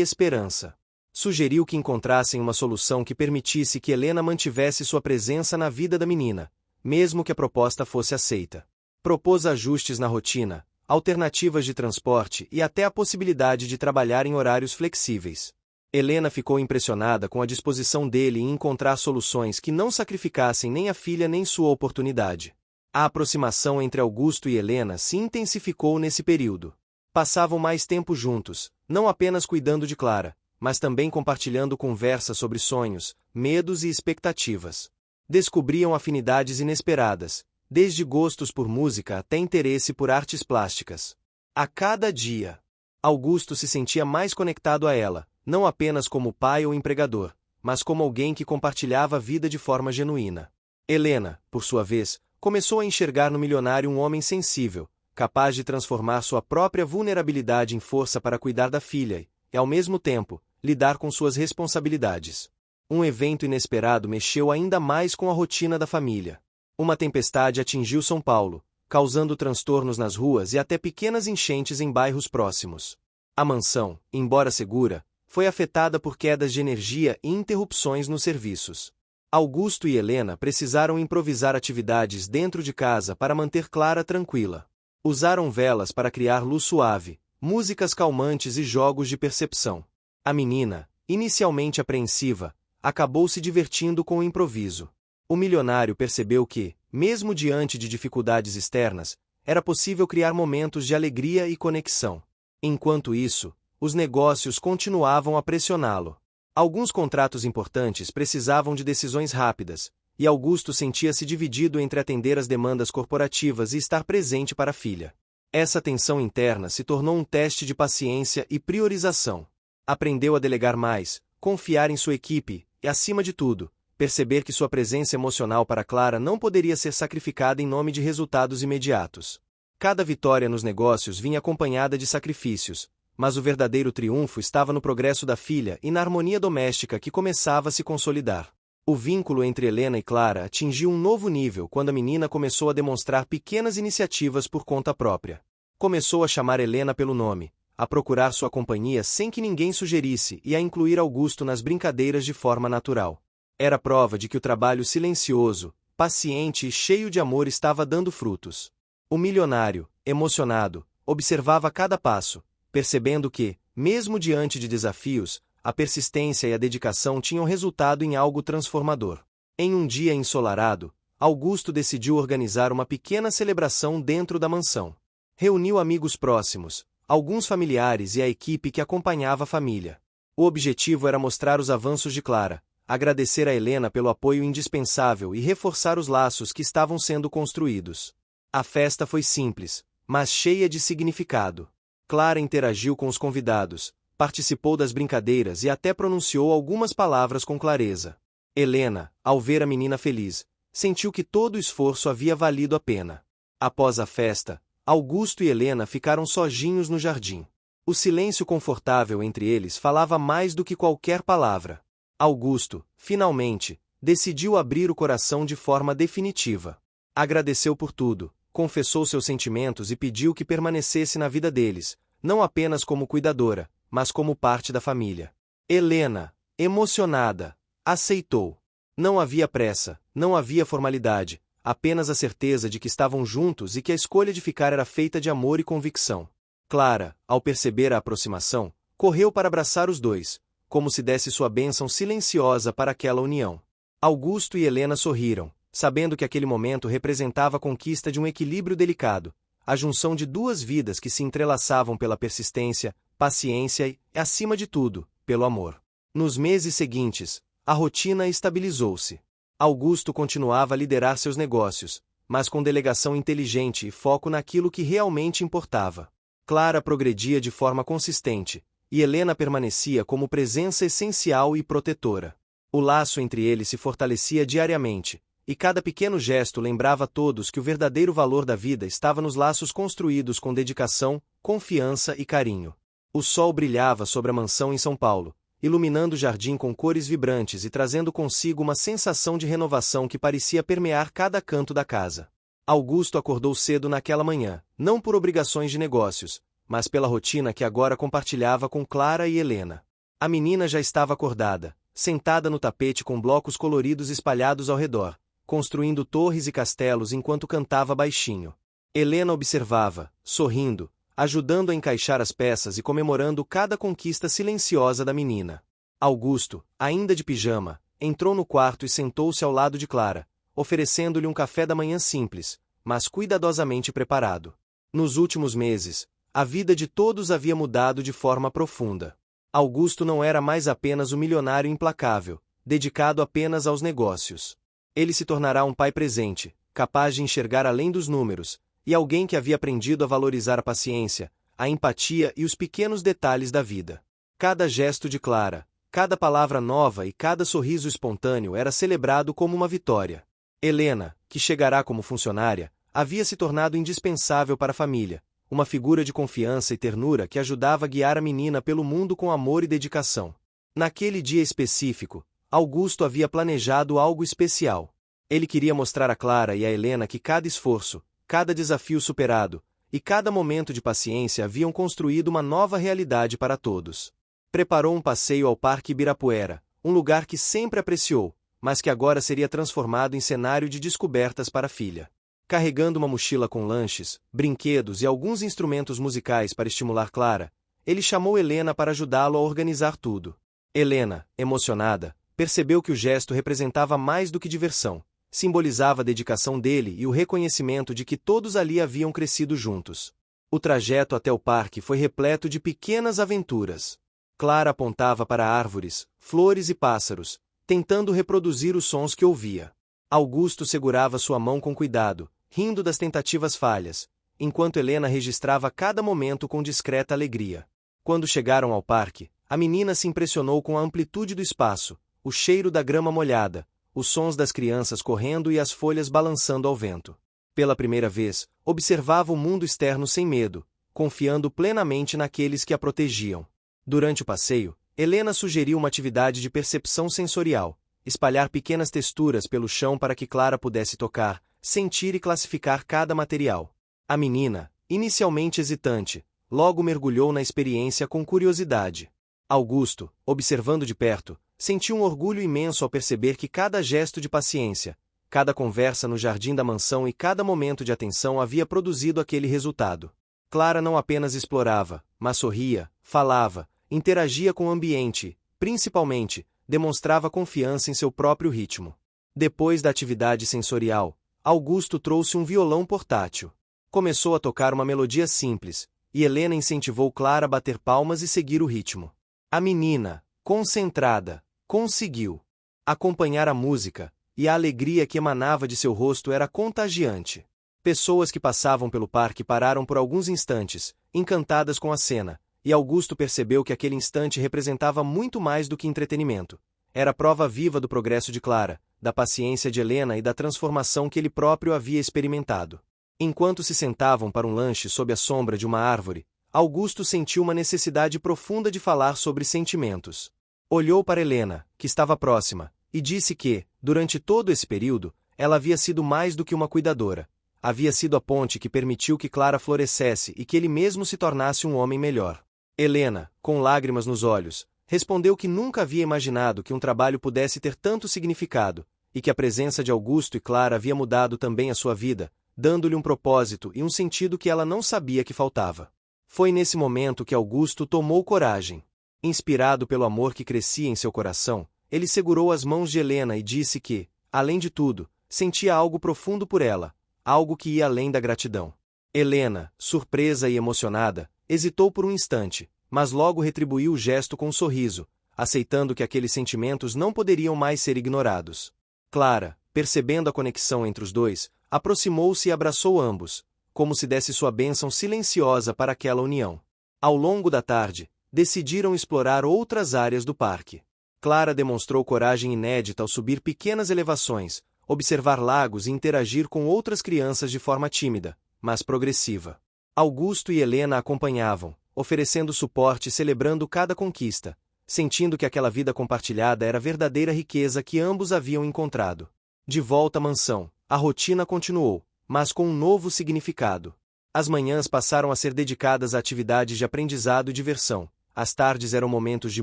esperança. Sugeriu que encontrassem uma solução que permitisse que Helena mantivesse sua presença na vida da menina, mesmo que a proposta fosse aceita. Propôs ajustes na rotina, alternativas de transporte e até a possibilidade de trabalhar em horários flexíveis. Helena ficou impressionada com a disposição dele em encontrar soluções que não sacrificassem nem a filha nem sua oportunidade. A aproximação entre Augusto e Helena se intensificou nesse período. Passavam mais tempo juntos, não apenas cuidando de Clara, mas também compartilhando conversas sobre sonhos, medos e expectativas. Descobriam afinidades inesperadas, desde gostos por música até interesse por artes plásticas. A cada dia, Augusto se sentia mais conectado a ela, não apenas como pai ou empregador, mas como alguém que compartilhava a vida de forma genuína. Helena, por sua vez, começou a enxergar no milionário um homem sensível, capaz de transformar sua própria vulnerabilidade em força para cuidar da filha e, ao mesmo tempo, lidar com suas responsabilidades. Um evento inesperado mexeu ainda mais com a rotina da família. Uma tempestade atingiu São Paulo, causando transtornos nas ruas e até pequenas enchentes em bairros próximos. A mansão, embora segura, foi afetada por quedas de energia e interrupções nos serviços. Augusto e Helena precisaram improvisar atividades dentro de casa para manter Clara tranquila. Usaram velas para criar luz suave, músicas calmantes e jogos de percepção. A menina, inicialmente apreensiva, acabou se divertindo com o improviso. O milionário percebeu que, mesmo diante de dificuldades externas, era possível criar momentos de alegria e conexão. Enquanto isso, os negócios continuavam a pressioná-lo. Alguns contratos importantes precisavam de decisões rápidas, e Augusto sentia-se dividido entre atender às demandas corporativas e estar presente para a filha. Essa tensão interna se tornou um teste de paciência e priorização. Aprendeu a delegar mais, confiar em sua equipe e, acima de tudo, perceber que sua presença emocional para Clara não poderia ser sacrificada em nome de resultados imediatos. Cada vitória nos negócios vinha acompanhada de sacrifícios, mas o verdadeiro triunfo estava no progresso da filha e na harmonia doméstica que começava a se consolidar. O vínculo entre Helena e Clara atingiu um novo nível quando a menina começou a demonstrar pequenas iniciativas por conta própria. Começou a chamar Helena pelo nome, a procurar sua companhia sem que ninguém sugerisse e a incluir Augusto nas brincadeiras de forma natural. Era prova de que o trabalho silencioso, paciente e cheio de amor estava dando frutos. O milionário, emocionado, observava cada passo, percebendo que, mesmo diante de desafios, a persistência e a dedicação tinham resultado em algo transformador. Em um dia ensolarado, Augusto decidiu organizar uma pequena celebração dentro da mansão. Reuniu amigos próximos, alguns familiares e a equipe que acompanhava a família. O objetivo era mostrar os avanços de Clara, agradecer a Helena pelo apoio indispensável e reforçar os laços que estavam sendo construídos. A festa foi simples, mas cheia de significado. Clara interagiu com os convidados, participou das brincadeiras e até pronunciou algumas palavras com clareza. Helena, ao ver a menina feliz, sentiu que todo o esforço havia valido a pena. Após a festa, Augusto e Helena ficaram sozinhos no jardim. O silêncio confortável entre eles falava mais do que qualquer palavra. Augusto, finalmente, decidiu abrir o coração de forma definitiva. Agradeceu por tudo, confessou seus sentimentos e pediu que permanecesse na vida deles, não apenas como cuidadora, mas como parte da família. Helena, emocionada, aceitou. Não havia pressa, não havia formalidade, apenas a certeza de que estavam juntos e que a escolha de ficar era feita de amor e convicção. Clara, ao perceber a aproximação, correu para abraçar os dois, como se desse sua bênção silenciosa para aquela união. Augusto e Helena sorriram, sabendo que aquele momento representava a conquista de um equilíbrio delicado, a junção de duas vidas que se entrelaçavam pela persistência, paciência e, acima de tudo, pelo amor. Nos meses seguintes, a rotina estabilizou-se. Augusto continuava a liderar seus negócios, mas com delegação inteligente e foco naquilo que realmente importava. Clara progredia de forma consistente, e Helena permanecia como presença essencial e protetora. O laço entre eles se fortalecia diariamente, e cada pequeno gesto lembrava a todos que o verdadeiro valor da vida estava nos laços construídos com dedicação, confiança e carinho. O sol brilhava sobre a mansão em São Paulo, iluminando o jardim com cores vibrantes e trazendo consigo uma sensação de renovação que parecia permear cada canto da casa. Augusto acordou cedo naquela manhã, não por obrigações de negócios, mas pela rotina que agora compartilhava com Clara e Helena. A menina já estava acordada, sentada no tapete com blocos coloridos espalhados ao redor, construindo torres e castelos enquanto cantava baixinho. Helena observava, sorrindo, ajudando a encaixar as peças e comemorando cada conquista silenciosa da menina. Augusto, ainda de pijama, entrou no quarto e sentou-se ao lado de Clara, oferecendo-lhe um café da manhã simples, mas cuidadosamente preparado. Nos últimos meses, a vida de todos havia mudado de forma profunda. Augusto não era mais apenas o milionário implacável, dedicado apenas aos negócios. Ele se tornará um pai presente, capaz de enxergar além dos números, e alguém que havia aprendido a valorizar a paciência, a empatia e os pequenos detalhes da vida. Cada gesto de Clara, cada palavra nova e cada sorriso espontâneo era celebrado como uma vitória. Helena, que chegará como funcionária, havia se tornado indispensável para a família, uma figura de confiança e ternura que ajudava a guiar a menina pelo mundo com amor e dedicação. Naquele dia específico, Augusto havia planejado algo especial. Ele queria mostrar a Clara e a Helena que cada esforço, cada desafio superado, e cada momento de paciência haviam construído uma nova realidade para todos. Preparou um passeio ao Parque Ibirapuera, um lugar que sempre apreciou, mas que agora seria transformado em cenário de descobertas para a filha. Carregando uma mochila com lanches, brinquedos e alguns instrumentos musicais para estimular Clara, ele chamou Helena para ajudá-lo a organizar tudo. Helena, emocionada, percebeu que o gesto representava mais do que diversão. Simbolizava a dedicação dele e o reconhecimento de que todos ali haviam crescido juntos. O trajeto até o parque foi repleto de pequenas aventuras. Clara apontava para árvores, flores e pássaros, tentando reproduzir os sons que ouvia. Augusto segurava sua mão com cuidado, rindo das tentativas falhas, enquanto Helena registrava cada momento com discreta alegria. Quando chegaram ao parque, a menina se impressionou com a amplitude do espaço, o cheiro da grama molhada, os sons das crianças correndo e as folhas balançando ao vento. Pela primeira vez, observava o mundo externo sem medo, confiando plenamente naqueles que a protegiam. Durante o passeio, Helena sugeriu uma atividade de percepção sensorial, espalhar pequenas texturas pelo chão para que Clara pudesse tocar, sentir e classificar cada material. A menina, inicialmente hesitante, logo mergulhou na experiência com curiosidade. Augusto, observando de perto, sentiu um orgulho imenso ao perceber que cada gesto de paciência, cada conversa no jardim da mansão e cada momento de atenção havia produzido aquele resultado. Clara não apenas explorava, mas sorria, falava, interagia com o ambiente, principalmente, demonstrava confiança em seu próprio ritmo. Depois da atividade sensorial, Augusto trouxe um violão portátil. Começou a tocar uma melodia simples, e Helena incentivou Clara a bater palmas e seguir o ritmo. A menina, concentrada, conseguiu acompanhar a música, e a alegria que emanava de seu rosto era contagiante. Pessoas que passavam pelo parque pararam por alguns instantes, encantadas com a cena, e Augusto percebeu que aquele instante representava muito mais do que entretenimento. Era prova viva do progresso de Clara, da paciência de Helena e da transformação que ele próprio havia experimentado. Enquanto se sentavam para um lanche sob a sombra de uma árvore, Augusto sentiu uma necessidade profunda de falar sobre sentimentos. Olhou para Helena, que estava próxima, e disse que, durante todo esse período, ela havia sido mais do que uma cuidadora. Havia sido a ponte que permitiu que Clara florescesse e que ele mesmo se tornasse um homem melhor. Helena, com lágrimas nos olhos, respondeu que nunca havia imaginado que um trabalho pudesse ter tanto significado, e que a presença de Augusto e Clara havia mudado também a sua vida, dando-lhe um propósito e um sentido que ela não sabia que faltava. Foi nesse momento que Augusto tomou coragem. Inspirado pelo amor que crescia em seu coração, ele segurou as mãos de Helena e disse que, além de tudo, sentia algo profundo por ela, algo que ia além da gratidão. Helena, surpresa e emocionada, hesitou por um instante, mas logo retribuiu o gesto com um sorriso, aceitando que aqueles sentimentos não poderiam mais ser ignorados. Clara, percebendo a conexão entre os dois, aproximou-se e abraçou ambos, como se desse sua bênção silenciosa para aquela união. Ao longo da tarde, decidiram explorar outras áreas do parque. Clara demonstrou coragem inédita ao subir pequenas elevações, observar lagos e interagir com outras crianças de forma tímida, mas progressiva. Augusto e Helena acompanhavam, oferecendo suporte e celebrando cada conquista, sentindo que aquela vida compartilhada era a verdadeira riqueza que ambos haviam encontrado. De volta à mansão, a rotina continuou, mas com um novo significado. As manhãs passaram a ser dedicadas a atividades de aprendizado e diversão, as tardes eram momentos de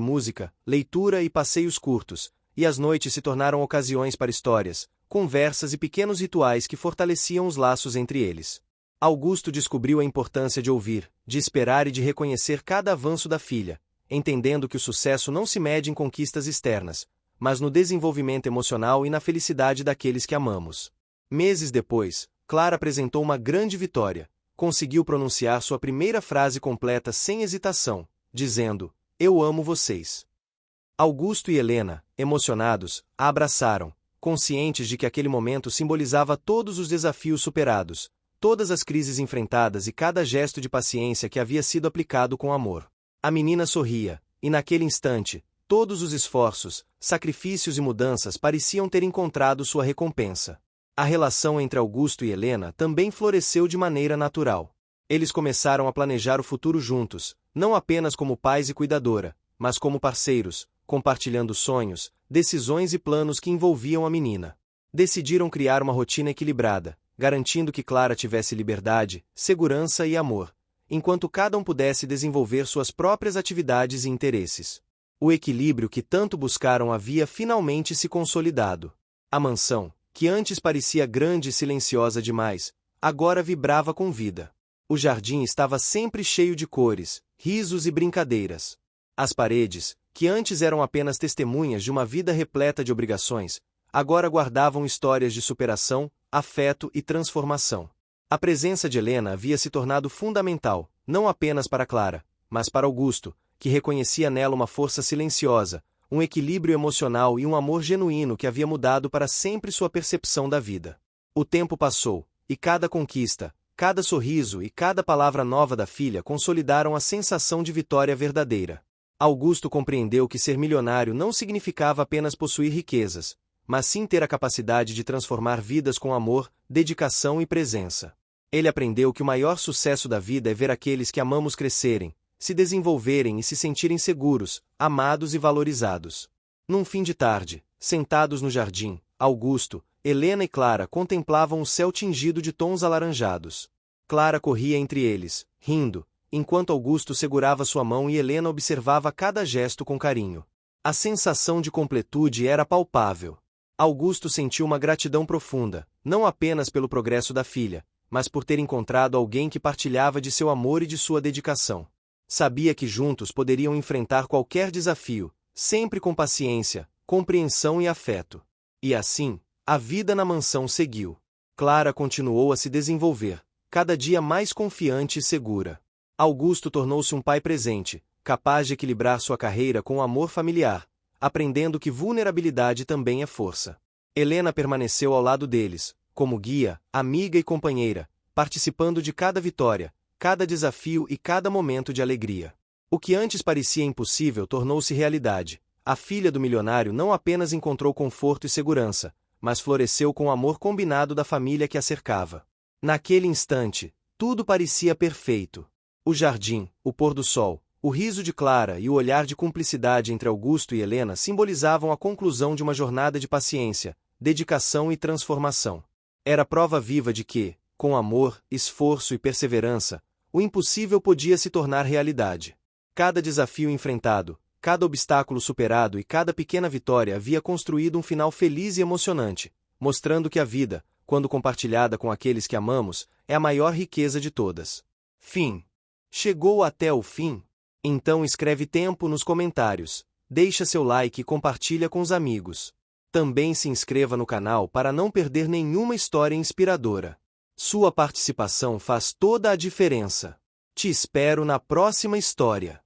música, leitura e passeios curtos, e as noites se tornaram ocasiões para histórias, conversas e pequenos rituais que fortaleciam os laços entre eles. Augusto descobriu a importância de ouvir, de esperar e de reconhecer cada avanço da filha, entendendo que o sucesso não se mede em conquistas externas, mas no desenvolvimento emocional e na felicidade daqueles que amamos. Meses depois, Clara apresentou uma grande vitória. Conseguiu pronunciar sua primeira frase completa sem hesitação, dizendo: "Eu amo vocês." Augusto e Helena, emocionados, a abraçaram, conscientes de que aquele momento simbolizava todos os desafios superados, todas as crises enfrentadas e cada gesto de paciência que havia sido aplicado com amor. A menina sorria, e naquele instante, todos os esforços, sacrifícios e mudanças pareciam ter encontrado sua recompensa. A relação entre Augusto e Helena também floresceu de maneira natural. Eles começaram a planejar o futuro juntos, não apenas como pais e cuidadora, mas como parceiros, compartilhando sonhos, decisões e planos que envolviam a menina. Decidiram criar uma rotina equilibrada, garantindo que Clara tivesse liberdade, segurança e amor, enquanto cada um pudesse desenvolver suas próprias atividades e interesses. O equilíbrio que tanto buscaram havia finalmente se consolidado. A mansão, que antes parecia grande e silenciosa demais, agora vibrava com vida. O jardim estava sempre cheio de cores, risos e brincadeiras. As paredes, que antes eram apenas testemunhas de uma vida repleta de obrigações, agora guardavam histórias de superação, afeto e transformação. A presença de Helena havia se tornado fundamental, não apenas para Clara, mas para Augusto, que reconhecia nela uma força silenciosa, um equilíbrio emocional e um amor genuíno que havia mudado para sempre sua percepção da vida. O tempo passou, e cada conquista, cada sorriso e cada palavra nova da filha consolidaram a sensação de vitória verdadeira. Augusto compreendeu que ser milionário não significava apenas possuir riquezas, mas sim ter a capacidade de transformar vidas com amor, dedicação e presença. Ele aprendeu que o maior sucesso da vida é ver aqueles que amamos crescerem, se desenvolverem e se sentirem seguros, amados e valorizados. Num fim de tarde, sentados no jardim, Augusto, Helena e Clara contemplavam o céu tingido de tons alaranjados. Clara corria entre eles, rindo, enquanto Augusto segurava sua mão e Helena observava cada gesto com carinho. A sensação de completude era palpável. Augusto sentiu uma gratidão profunda, não apenas pelo progresso da filha, mas por ter encontrado alguém que partilhava de seu amor e de sua dedicação. Sabia que juntos poderiam enfrentar qualquer desafio, sempre com paciência, compreensão e afeto. E assim, a vida na mansão seguiu. Clara continuou a se desenvolver, cada dia mais confiante e segura. Augusto tornou-se um pai presente, capaz de equilibrar sua carreira com o amor familiar, aprendendo que vulnerabilidade também é força. Helena permaneceu ao lado deles, como guia, amiga e companheira, participando de cada vitória, cada desafio e cada momento de alegria. O que antes parecia impossível tornou-se realidade. A filha do milionário não apenas encontrou conforto e segurança, mas floresceu com o amor combinado da família que a cercava. Naquele instante, tudo parecia perfeito. O jardim, o pôr do sol, o riso de Clara e o olhar de cumplicidade entre Augusto e Helena simbolizavam a conclusão de uma jornada de paciência, dedicação e transformação. Era prova viva de que, com amor, esforço e perseverança, o impossível podia se tornar realidade. Cada desafio enfrentado, cada obstáculo superado e cada pequena vitória havia construído um final feliz e emocionante, mostrando que a vida, quando compartilhada com aqueles que amamos, é a maior riqueza de todas. Fim. Chegou até o fim? Então escreve tempo nos comentários, deixa seu like e compartilha com os amigos. Também se inscreva no canal para não perder nenhuma história inspiradora. Sua participação faz toda a diferença. Te espero na próxima história.